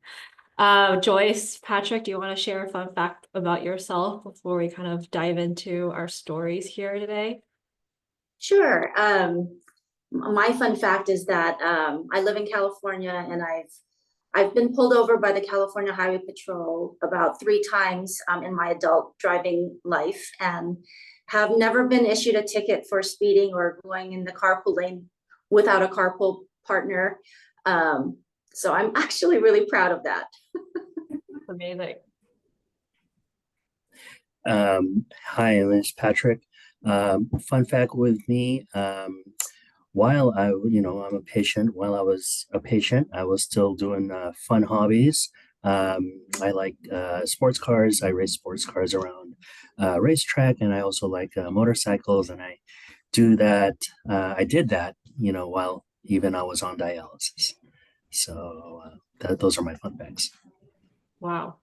Speaker 4: Joyce, Patrick, do you want to share a fun fact about yourself before we kind of dive into our stories here today?
Speaker 5: Sure. My fun fact is that I live in California, and I've been pulled over by the California Highway Patrol about 3 times in my adult driving life, and have never been issued a ticket for speeding or going in the carpool lane without a carpool partner. So I'm actually really proud of that.
Speaker 4: Amazing.
Speaker 6: Hi, my name is Patrick. Fun fact with me, while I'm a patient, while I was a patient, I was still doing fun hobbies. I like sports cars. I race sports cars around racetrack, and I also like motorcycles, and I did that, while even I was on dialysis. So those are my fun facts.
Speaker 4: Wow.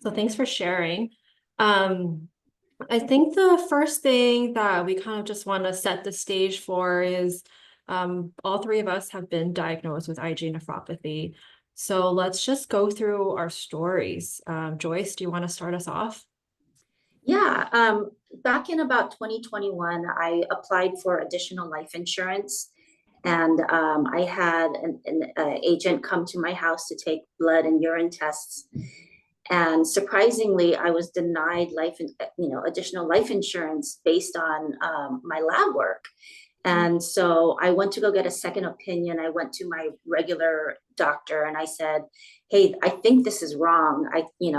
Speaker 4: So thanks for sharing. I think the first thing that we kind of just want to set the stage for is all 3 of us have been diagnosed with IgA nephropathy. So let's just go through our stories. Joyce, do you want to start us off?
Speaker 5: Yeah, back in about 2021, I applied for additional life insurance, and I had an agent come to my house to take blood and urine tests. And surprisingly, I was denied additional life insurance based on my lab work. And so I went to go get a second opinion. I went to my regular doctor and I said, "Hey, I think this is wrong.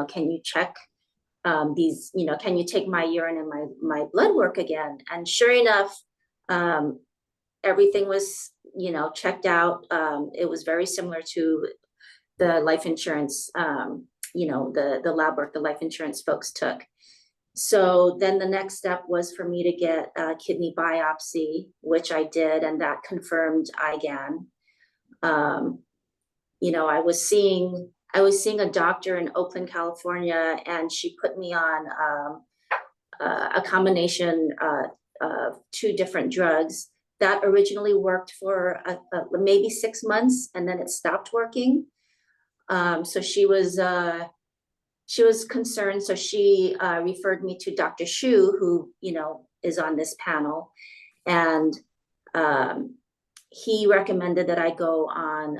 Speaker 5: Can you check can you take my urine and my blood work again?" And sure enough, everything was, checked out. It was very similar to the life insurance, the lab work the life insurance folks took. So then the next step was for me to get a kidney biopsy, which I did, and that confirmed IgAN. I was seeing a doctor in Oakland, California, and she put me on a combination of 2 different drugs that originally worked for maybe 6 months, and then it stopped working. So she was concerned. So she referred me to Dr. Shu, who, is on this panel. And he recommended that I go on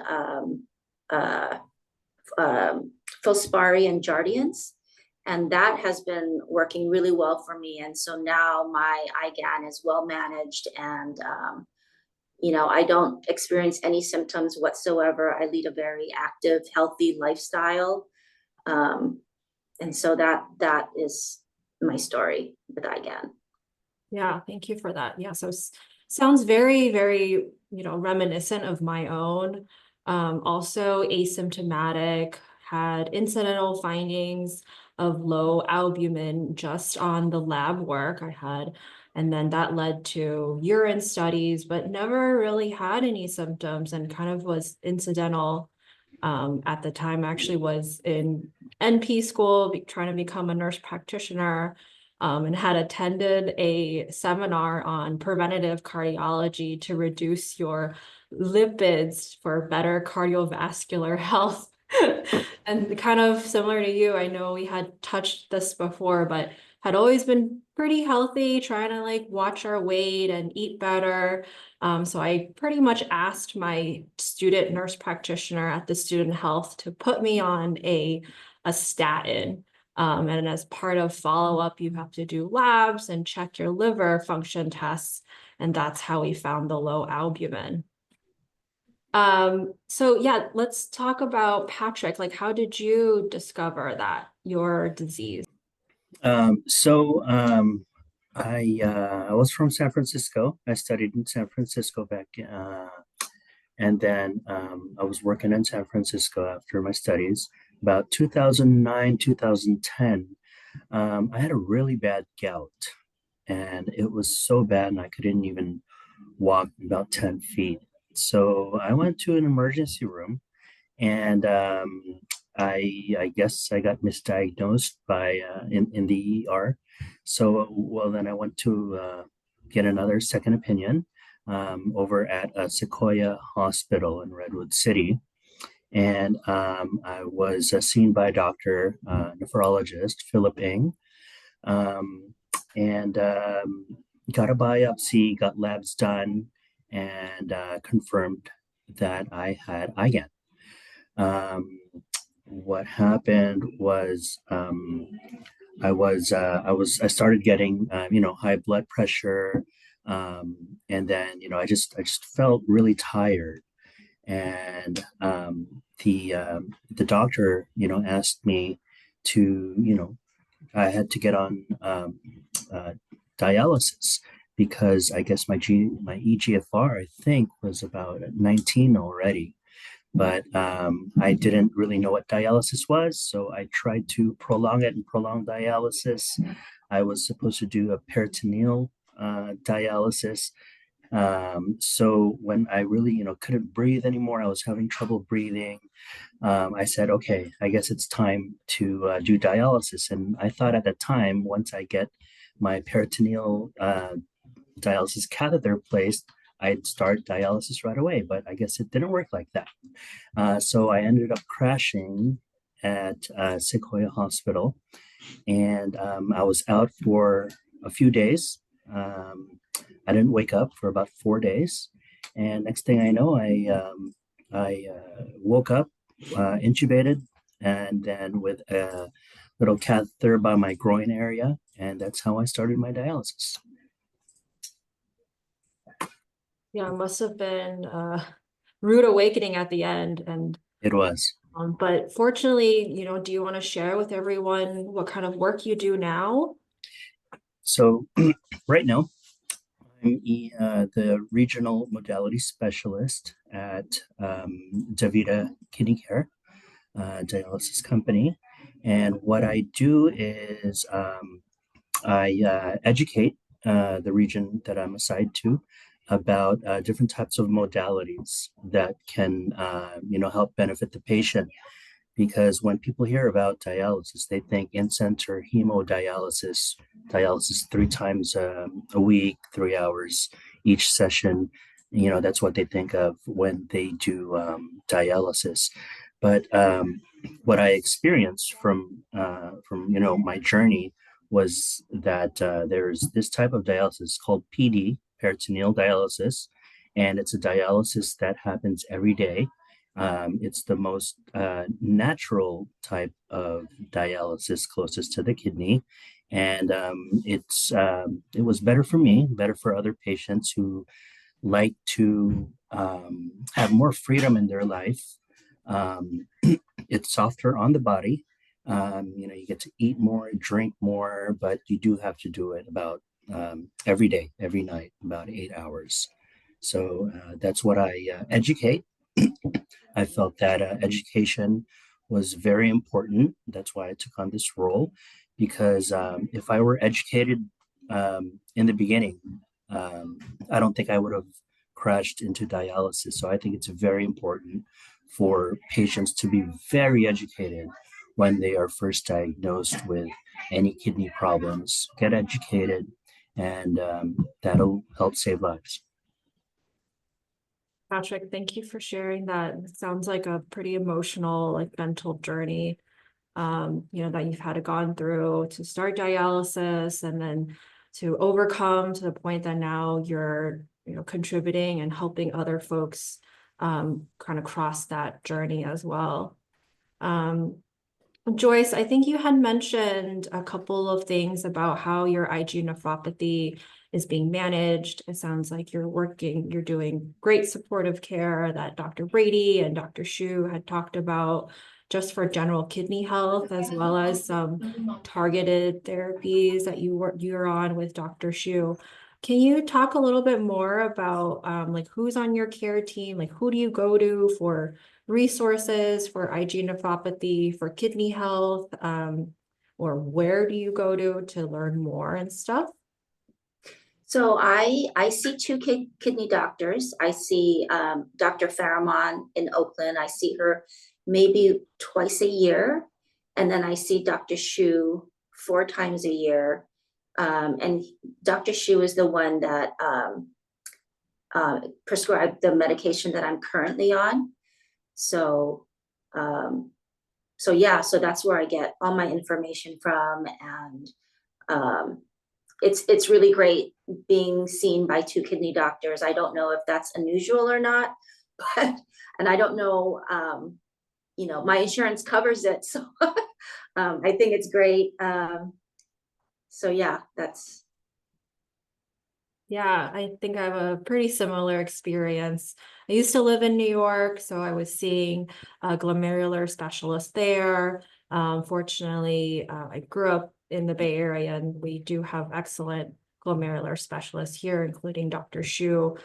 Speaker 5: Filspari and Jardiance. And that has been working really well for me. And so now my IgAN is well managed, and I don't experience any symptoms whatsoever. I lead a very active, healthy lifestyle. And so that is my story with IgAN.
Speaker 4: Yeah, thank you for that. Yeah, so sounds very, very, reminiscent of my own. Also asymptomatic, had incidental findings of low albumin just on the lab work I had. And then that led to urine studies, but never really had any symptoms and kind of was incidental. At the time, I actually was in NP school, trying to become a nurse practitioner, and had attended a seminar on preventative cardiology to reduce your lipids for better cardiovascular health. And kind of similar to you, I know we had touched this before, but had always been pretty healthy, trying to like watch our weight and eat better. So I pretty much asked my student nurse practitioner at the student health to put me on a statin. And as part of follow-up, you have to do labs and check your liver function tests. And that's how we found the low albumin. So yeah, let's talk about Patrick. Like, how did you discover that your disease?
Speaker 6: I was from San Francisco. I studied in San Francisco and then I was working in San Francisco after my studies. About 2009, 2010, I had a really bad gout, and it was so bad, and I couldn't even walk about 10 feet. So I went to an emergency room, and I guess I got misdiagnosed by in the ER. So well, then I went to get another second opinion over at Sequoia Hospital in Redwood City, and I was seen by Dr. Nephrologist Philip Ng, and got a biopsy, got labs done, and confirmed that I had IgAN. What happened was I started getting high blood pressure, and then I just felt really tired, and the doctor asked me to I had to get on dialysis because I guess my EGFR I think was about 19 already. But I didn't really know what dialysis was, so I tried to prolong it and prolong dialysis. I was supposed to do a peritoneal dialysis. So when I really, couldn't breathe anymore, I was having trouble breathing. I said, okay, I guess it's time to do dialysis. And I thought at the time, once I get my peritoneal dialysis catheter placed, I'd start dialysis right away, but I guess it didn't work like that. So I ended up crashing at Sequoia Hospital, and I was out for a few days. I didn't wake up for about 4 days, and next thing I know, I woke up intubated, and then with a little catheter by my groin area, and that's how I started my dialysis.
Speaker 4: Yeah, it must have been a rude awakening at the end. And
Speaker 6: it was.
Speaker 4: But fortunately, do you want to share with everyone what kind of work you do now?
Speaker 6: So right now, I'm the regional modality specialist at DaVita Kidney Care, dialysis company. And what I do is I educate the region that I'm assigned to about different types of modalities that can, help benefit the patient. Because when people hear about dialysis, they think in-center hemodialysis, dialysis 3 times a week, 3 hours each session. That's what they think of when they do dialysis. But what I experienced from my journey was that there's this type of dialysis called PD, peritoneal dialysis, and it's a dialysis that happens every day. It's the most natural type of dialysis closest to the kidney, and it was better for me, better for other patients who like to have more freedom in their life. It's softer on the body. You get to eat more, drink more, but you do have to do it about every day, every night, about 8 hours. So that's what I educate. I felt that education was very important. That's why I took on this role, because if I were educated in the beginning, I don't think I would have crashed into dialysis. So I think it's very important for patients to be very educated when they are first diagnosed with any kidney problems. Get educated, and that'll help save lives.
Speaker 4: Patrick, thank you for sharing that. It sounds like a pretty emotional, like mental journey, that you've had to gone through to start dialysis and then to overcome to the point that now you're, contributing and helping other folks kind of cross that journey as well. Joyce, I think you had mentioned a couple of things about how your IgA nephropathy is being managed. It sounds like you're doing great supportive care that Dr. Brady and Dr. Shu had talked about just for general kidney health, as well as some targeted therapies that you're on with Dr. Shu. Can you talk a little bit more about like who's on your care team? Like who do you go to for resources for IgA nephropathy, for kidney health, or where do you go to learn more and stuff?
Speaker 5: So I see two kidney doctors. I see Dr. Faramon in Oakland. I see her maybe twice a year. And then I see Dr. Shu 4 times a year. And Dr. Shu is the one that prescribed the medication that I'm currently on. So yeah, so that's where I get all my information from. And it's really great being seen by 2 kidney doctors. I don't know if that's unusual or not, but, and I don't know, my insurance covers it. So I think it's great. So yeah,
Speaker 4: Yeah, I think I have a pretty similar experience. I used to live in New York, so I was seeing a glomerular specialist there. Fortunately, I grew up in the Bay Area, and we do have excellent glomerular specialists here, including Dr. Shu.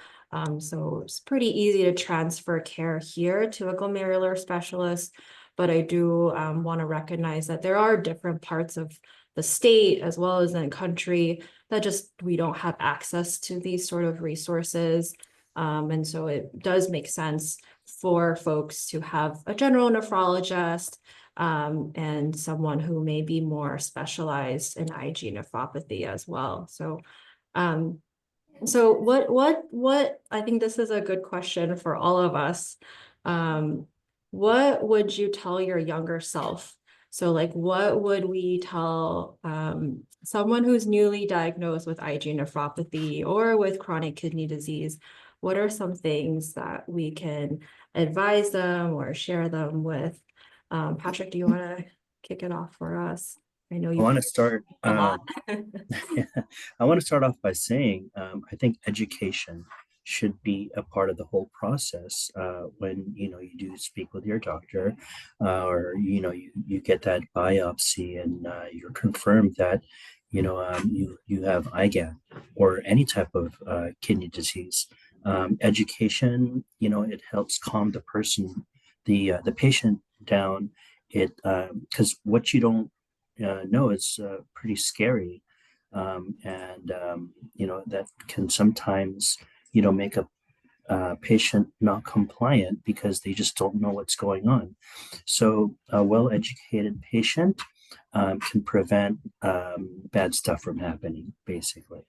Speaker 4: So it's pretty easy to transfer care here to a glomerular specialist. But I do want to recognize that there are different parts of the state as well as in the country that just we don't have access to these sort of resources. And so it does make sense for folks to have a general nephrologist and someone who may be more specialized in IgA nephropathy as well. So what I think this is a good question for all of us. What would you tell your younger self? So like, what would we tell someone who's newly diagnosed with IgA nephropathy or with chronic kidney disease? What are some things that we can advise them or share them with? Patrick, do you want to kick it off for us? I know you
Speaker 6: want to start
Speaker 4: a lot.
Speaker 6: I want to start off by saying I think education should be a part of the whole process when you do speak with your doctor or you get that biopsy and you're confirmed that you have IgAN or any type of kidney disease. Education, it helps calm the patient down. It because what you don't know is pretty scary, and that can sometimes make a patient not compliant because they just don't know what's going on. So a well-educated patient can prevent bad stuff from happening, basically.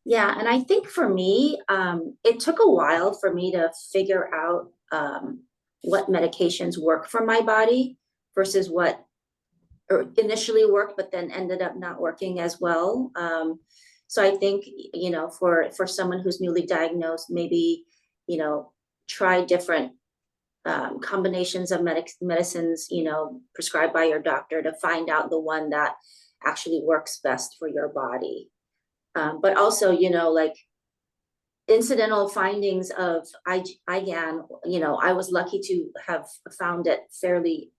Speaker 5: Yeah, and I think for me, it took a while for me to figure out what medications work for my body versus what initially worked, but then ended up not working as well. So I think, for someone who's newly diagnosed, maybe, try different combinations of medicines, prescribed by your doctor to find out the one that actually works best for your body. But also, like incidental findings of IgAN, I was lucky to have found it fairly,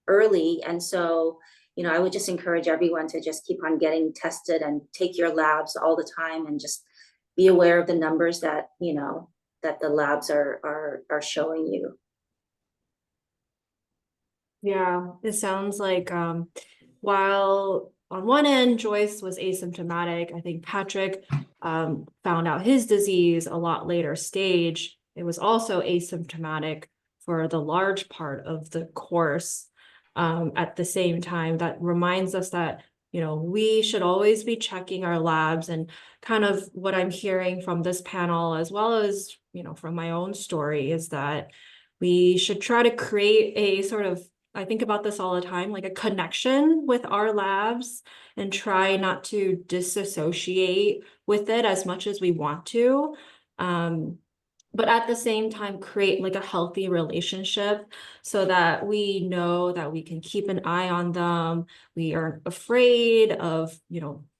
Speaker 5: early. And so, I would just encourage everyone to just keep on getting tested and take your labs all the time and just be aware of the numbers that, that the labs are showing you.
Speaker 4: Yeah, it sounds like while on one end Joyce was asymptomatic, I think Patrick found out his disease a lot later stage. It was also asymptomatic for the large part of the course. At the same time, that reminds us that we should always be checking our labs, and kind of what I'm hearing from this panel, as well as from my own story, is that we should try to create a sort of, I think about this all the time, like a connection with our labs, and try not to disassociate with it as much as we want to. But at the same time, create like a healthy relationship so that we know that we can keep an eye on them. We aren't afraid of,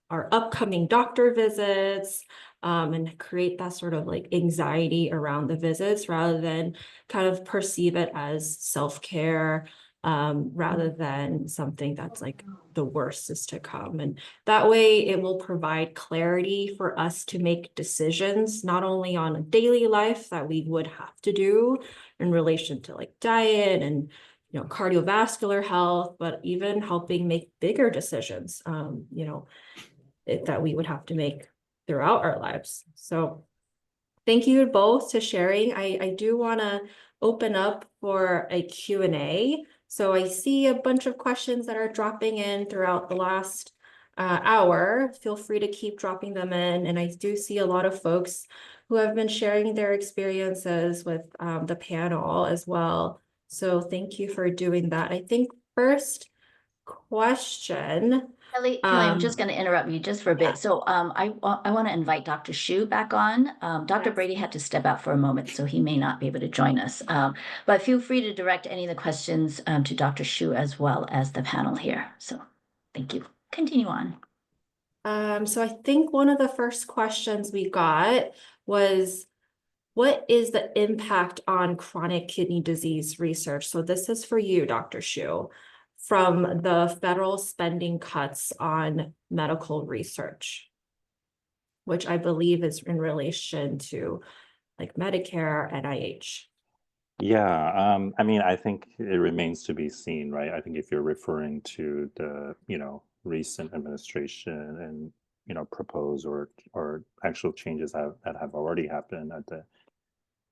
Speaker 4: our upcoming doctor visits, and create that sort of like anxiety around the visits rather than kind of perceive it as self-care, rather than something that's like the worst is to come. And that way it will provide clarity for us to make decisions, not only on a daily life that we would have to do in relation to like diet and cardiovascular health, but even helping make bigger decisions, that we would have to make throughout our lives. So thank you both to sharing. I do want to open up for a Q&A. So I see a bunch of questions that are dropping in throughout the last hour. Feel free to keep dropping them in. And I do see a lot of folks who have been sharing their experiences with the panel as well. So thank you for doing that. I think first question.
Speaker 3: Kelly, I'm just going to interrupt you just for a bit. So I want to invite Dr. Shu back on. Dr. Brady had to step out for a moment, so he may not be able to join us. But feel free to direct any of the questions to Dr. Shu as well as the panel here. So thank you. Continue on.
Speaker 4: So I think one of the first questions we got was, what is the impact on chronic kidney disease research? So this is for you, Dr. Shu, from the federal spending cuts on medical research, which I believe is in relation to like Medicare, NIH.
Speaker 2: Yeah, I mean, I think it remains to be seen, right? I think if you're referring to the, recent administration and, proposed or actual changes that have already happened at the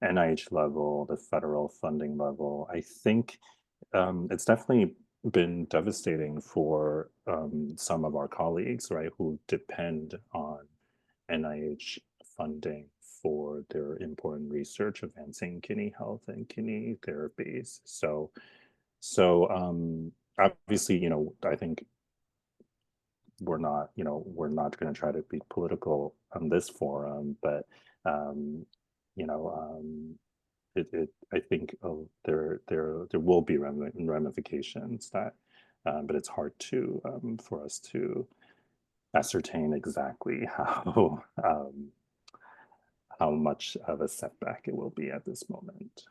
Speaker 2: NIH level, the federal funding level, I think it's definitely been devastating for some of our colleagues, right, who depend on NIH funding for their important research advancing kidney health and kidney therapies. So obviously, I think we're not going to try to be political on this forum, but I think there will be ramifications that, but it's hard to for us to ascertain exactly how much of a setback it will be at this moment.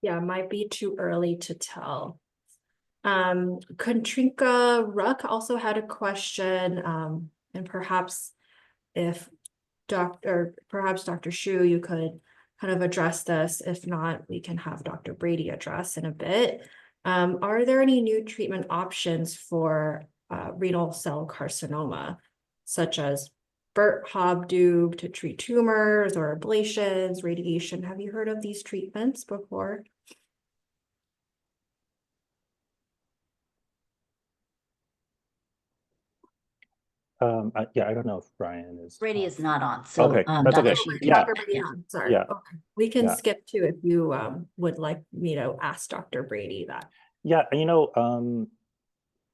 Speaker 4: Yeah, it might be too early to tell. Katrinka Ruck also had a question, and perhaps Dr. Shu, you could kind of address this. If not, we can have Dr. Brady address in a bit. Are there any new treatment options for renal cell carcinoma, such as Bert-Hobdub to treat tumors, or ablations, radiation? Have you heard of these treatments before?
Speaker 2: Yeah, I don't know if Brian is.
Speaker 3: Brady is not on. So
Speaker 2: okay, that's
Speaker 3: Dr.
Speaker 2: okay.
Speaker 3: Shu,
Speaker 2: Yeah.
Speaker 4: Sorry.
Speaker 2: Yeah.
Speaker 4: Okay. We can
Speaker 2: Yeah.
Speaker 4: skip too if you would like me to ask Dr. Brady that.
Speaker 2: Yeah,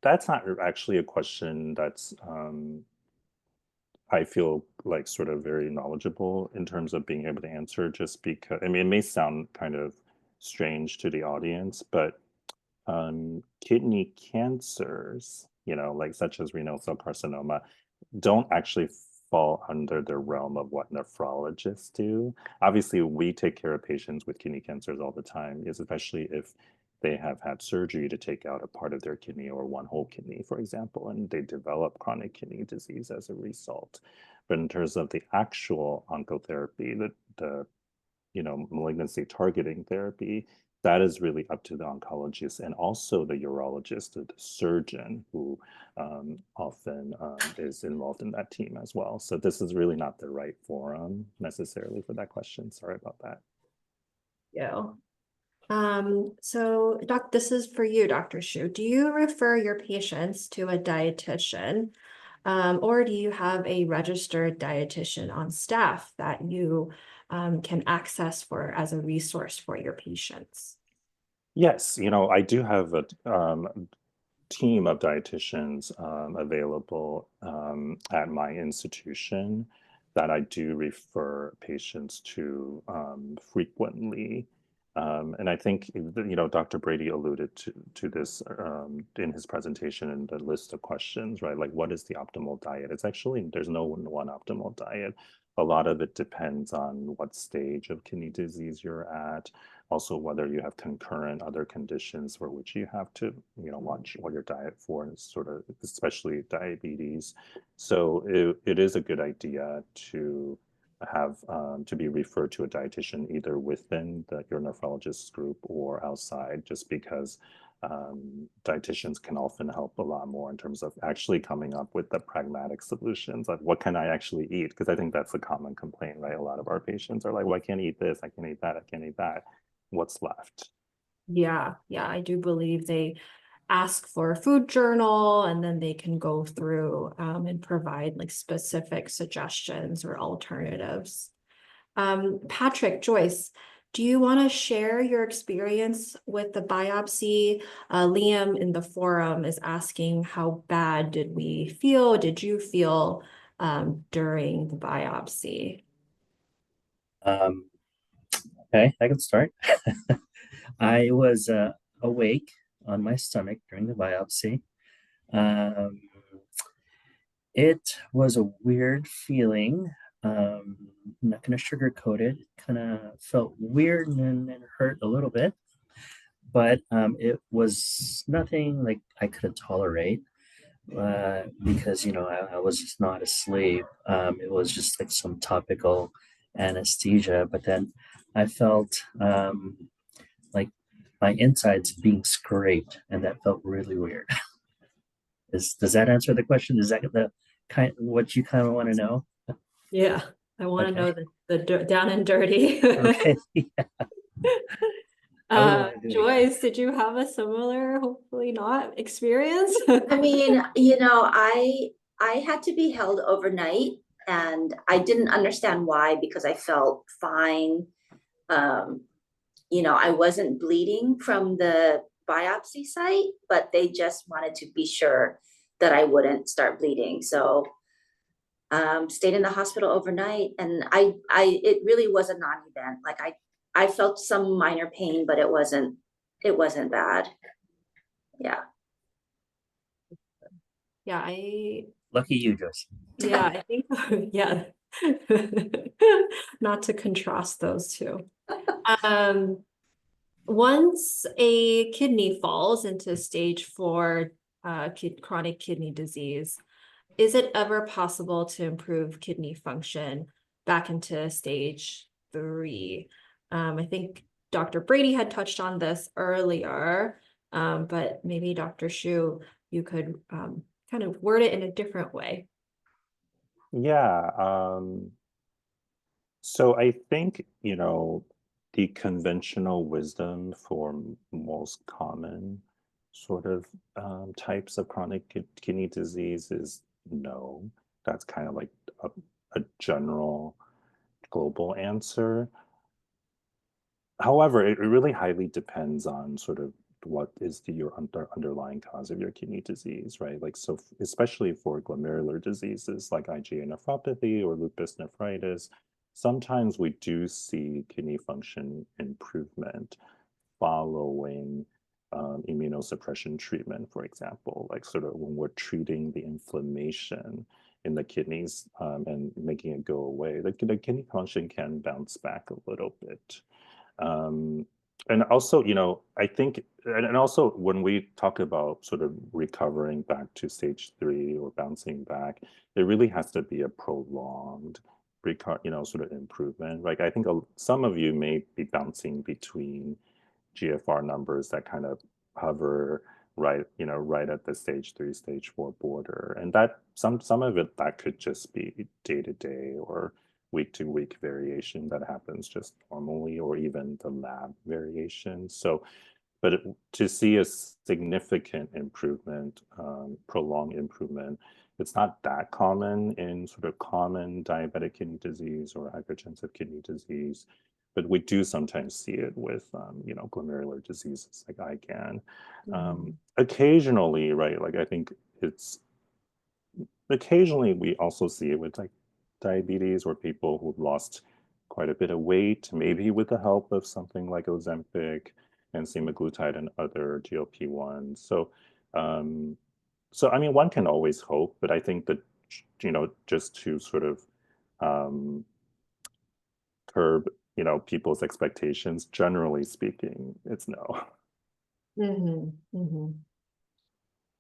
Speaker 2: that's not actually a question that's I feel like sort of very knowledgeable in terms of being able to answer, just because, I mean, it may sound kind of strange to the audience, but kidney cancers, like such as renal cell carcinoma, don't actually fall under the realm of what nephrologists do. Obviously, we take care of patients with kidney cancers all the time, especially if they have had surgery to take out a part of their kidney or one whole kidney, for example, and they develop chronic kidney disease as a result. But in terms of the actual oncotherapy, the malignancy targeting therapy, that is really up to the oncologist and also the urologist, the surgeon, who often is involved in that team as well. So this is really not the right forum necessarily for that question. Sorry about that.
Speaker 4: Yeah. So this is for you, Dr. Shu. Do you refer your patients to a dietitian, or do you have a registered dietitian on staff that you can access for as a resource for your patients?
Speaker 2: Yes, I do have a team of dietitians available at my institution that I do refer patients to frequently. And I think, Dr. Brady alluded to this in his presentation in the list of questions, right? Like, what is the optimal diet? It's actually, there's no one optimal diet. A lot of it depends on what stage of kidney disease you're at, also whether you have concurrent other conditions for which you have to, watch what your diet for, sort of, especially diabetes. So it is a good idea to have to be referred to a dietitian either within your nephrologist group or outside, just because dietitians can often help a lot more in terms of actually coming up with the pragmatic solutions, like what can I actually eat? Because I think that's a common complaint, right? A lot of our patients are like, well, I can't eat this, I can't eat that, I can't eat that. What's left?
Speaker 4: Yeah, I do believe they ask for a food journal, and then they can go through and provide like specific suggestions or alternatives. Patrick, Joyce, do you want to share your experience with the biopsy? Liam in the forum is asking, how bad did you feel during the biopsy?
Speaker 6: Okay, I can start. I was awake on my stomach during the biopsy. It was a weird feeling. I'm not going to sugarcoat it. Kind of felt weird and hurt a little bit, but it was nothing like I couldn't tolerate because I was just not asleep. It was just like some topical anesthesia, but then I felt like my insides being scraped, and that felt really weird. Does that answer the question? Is that the kind what you kind of want to know?
Speaker 4: Yeah, I want to
Speaker 6: Okay.
Speaker 4: know the down and dirty.
Speaker 6: Okay. Yeah.
Speaker 4: Joyce, did you have a similar, hopefully not, experience?
Speaker 5: I mean, I had to be held overnight, and I didn't understand why, because I felt fine. I wasn't bleeding from the biopsy site, but they just wanted to be sure that I wouldn't start bleeding. So stayed in the hospital overnight, and it really was a non-event. Like I felt some minor pain, but it wasn't bad. Yeah.
Speaker 4: Yeah,
Speaker 6: Lucky you, Joyce.
Speaker 4: yeah, I think, yeah. Not to contrast those two. Once a kidney falls into stage 4 chronic kidney disease, is it ever possible to improve kidney function back into stage 3? I think Dr. Brady had touched on this earlier, but maybe Dr. Shu, you could kind of word it in a different way.
Speaker 2: Yeah. So I think, the conventional wisdom for most common sort of types of chronic kidney disease is no. That's kind of like a general global answer. However, it really highly depends on sort of what is your underlying cause of your kidney disease, right? Like, so especially for glomerular diseases like IgA nephropathy or lupus nephritis, sometimes we do see kidney function improvement following immunosuppression treatment, for example, like sort of when we're treating the inflammation in the kidneys and making it go away, the kidney function can bounce back a little bit. And also, I think, and also when we talk about sort of recovering back to stage 3 or bouncing back, it really has to be a prolonged, sort of improvement. Like I think some of you may be bouncing between GFR numbers that kind of hover right at the stage 3, stage 4 border, and that some of it that could just be day to day or week to week variation that happens just normally, or even the lab variation. So, but to see a significant improvement, prolonged improvement, it's not that common in sort of common diabetic kidney disease or hypertensive kidney disease, but we do sometimes see it with, glomerular diseases like IgAN. Occasionally, right, like I think occasionally we also see it with like diabetes or people who've lost quite a bit of weight, maybe with the help of something like Ozempic and semaglutide and other GLP-1s. So I mean, one can always hope, but I think that, just to sort of curb, people's expectations, generally speaking, it's no.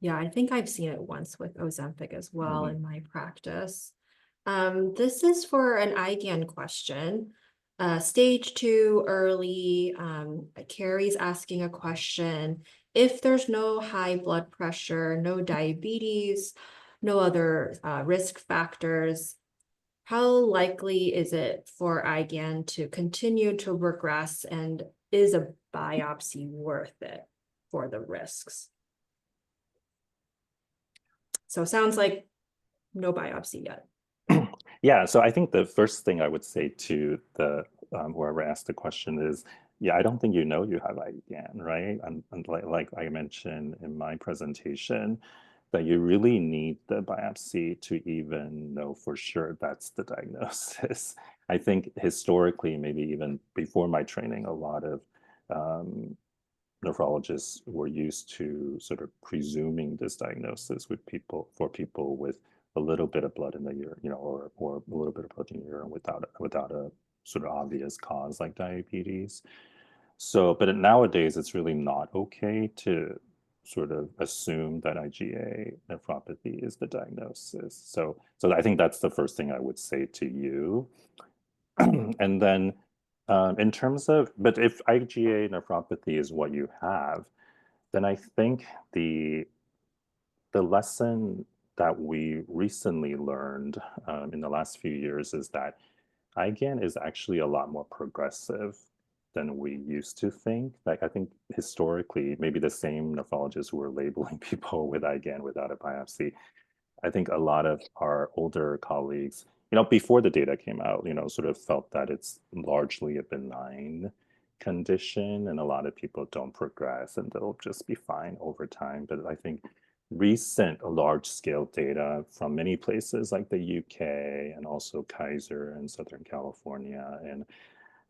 Speaker 4: Yeah, I think I've seen it once with Ozempic as well in my practice. This is for an IgAN question. Stage 2 early, Carrie's asking a question. If there's no high blood pressure, no diabetes, no other risk factors, how likely is it for IgAN to continue to regress, and is a biopsy worth it for the risks? So sounds like no biopsy yet.
Speaker 2: Yeah, so I think the first thing I would say to the whoever asked the question is, yeah, I don't think you have IgAN, right? And like I mentioned in my presentation, that you really need the biopsy to even know for sure that's the diagnosis. I think historically, maybe even before my training, a lot of nephrologists were used to sort of presuming this diagnosis with people with a little bit of blood in the urine, or a little bit of blood in the urine without a sort of obvious cause like diabetes. So, but nowadays it's really not okay to sort of assume that IgA nephropathy is the diagnosis. So I think that's the first thing I would say to you. And then in terms of, but if IgA nephropathy is what you have, then I think the lesson that we recently learned in the last few years is that IgAN is actually a lot more progressive than we used to think. Like I think historically, maybe the same nephrologists who were labeling people with IgAN without a biopsy, I think a lot of our older colleagues, before the data came out, sort of felt that it's largely a benign condition and a lot of people don't progress and they'll just be fine over time. But I think recent large scale data from many places like the UK and also Kaiser in Southern California, and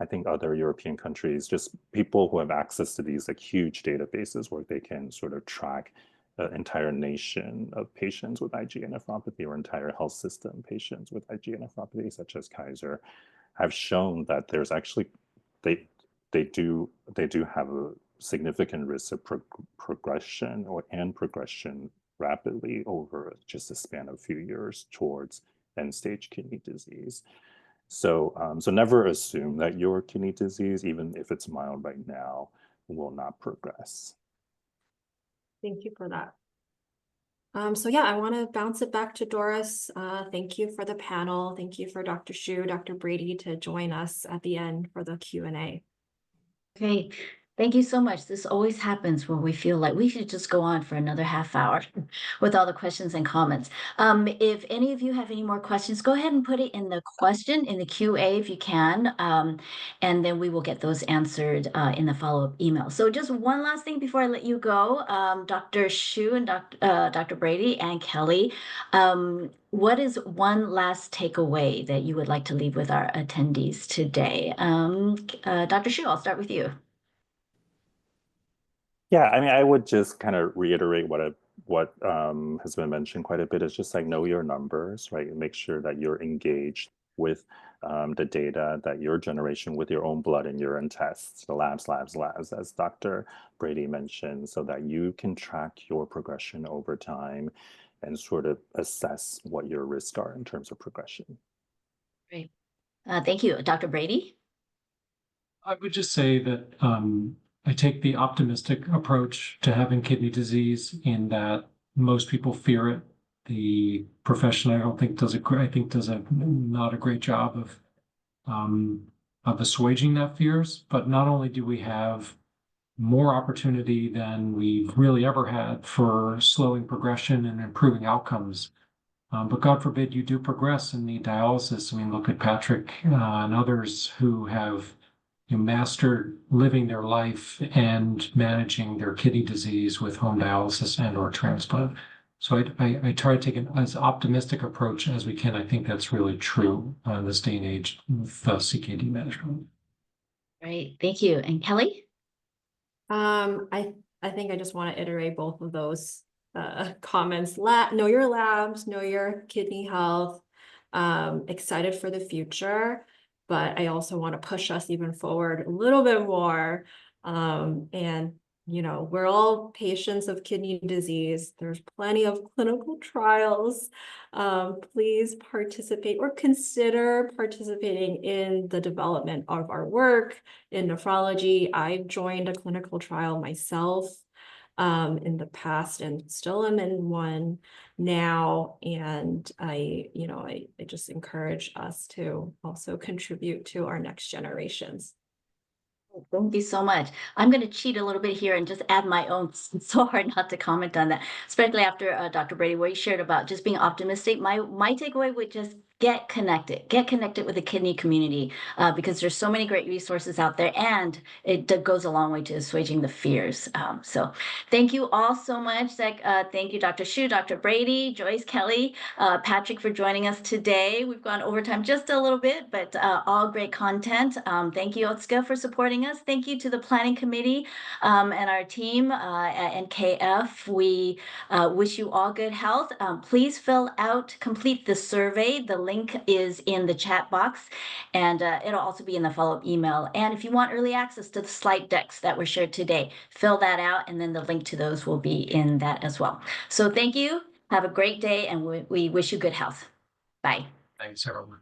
Speaker 2: I think other European countries, just people who have access to these like huge databases where they can sort of track an entire nation of patients with IgA nephropathy or entire health system patients with IgA nephropathy, such as Kaiser, have shown that there's actually, they do have a significant risk of progression and progression rapidly over just a span of a few years towards end-stage kidney disease. So, so never assume that your kidney disease, even if it's mild right now, will not progress.
Speaker 4: Thank you for that. So yeah, I want to bounce it back to Doris. Thank you for the panel. Thank you for Dr. Xu, Dr. Brady to join us at the end for the Q&A.
Speaker 3: Okay, thank you so much. This always happens where we feel like we should just go on for another half hour with all the questions and comments. If any of you have any more questions, go ahead and put it in the QA if you can, and then we will get those answered in the follow-up email. So just one last thing before I let you go, Dr. Xu and Dr. Brady and Kelly, what is one last takeaway that you would like to leave with our attendees today? Dr. Xu, I'll start with you.
Speaker 2: Yeah, I mean, I would just kind of reiterate what has been mentioned quite a bit. Is just like know your numbers, right? And make sure that you're engaged with the data that you're generating with your own blood and urine tests, the labs, as Dr. Brady mentioned, so that you can track your progression over time and sort of assess what your risks are in terms of progression.
Speaker 3: Great. Thank you. Dr. Brady?
Speaker 1: I would just say that I take the optimistic approach to having kidney disease in that most people fear it. The profession, I don't think does not a great job of assuaging that fears. But not only do we have more opportunity than we've really ever had for slowing progression and improving outcomes, but God forbid you do progress and need dialysis. I mean, look at Patrick and others who have mastered living their life and managing their kidney disease with home dialysis and or transplant. So I try to take an as optimistic approach as we can. I think that's really true in this day and age with CKD management.
Speaker 3: Great, thank you. And Kelly?
Speaker 4: I think I just want to iterate both of those comments. Know your labs, know your kidney health. Excited for the future, but I also want to push us even forward a little bit more. And we're all patients of kidney disease. There's plenty of clinical trials. Please participate or consider participating in the development of our work in nephrology. I've joined a clinical trial myself in the past and still am in one now. And I just encourage us to also contribute to our next generations.
Speaker 3: Thank you so much. I'm going to cheat a little bit here and just add my own. It's so hard not to comment on that, especially after Dr. Brady, what you shared about just being optimistic. My takeaway would just get connected with the kidney community because there's so many great resources out there, and it goes a long way to assuaging the fears. So thank you all so much. Thank you, Dr. Hsu, Dr. Brady, Joyce, Kelly, Patrick, for joining us today. We've gone over time just a little bit, but all great content. Thank you, Otska, for supporting us. Thank you to the planning committee and our team at NKF. We wish you all good health. Please complete the survey. The link is in the chat box, and it'll also be in the follow-up email. And if you want early access to the slide decks that were shared today, fill that out, and then the link to those will be in that as well. So thank you. Have a great day, and we wish you good health. Bye.
Speaker 1: Thanks, everyone.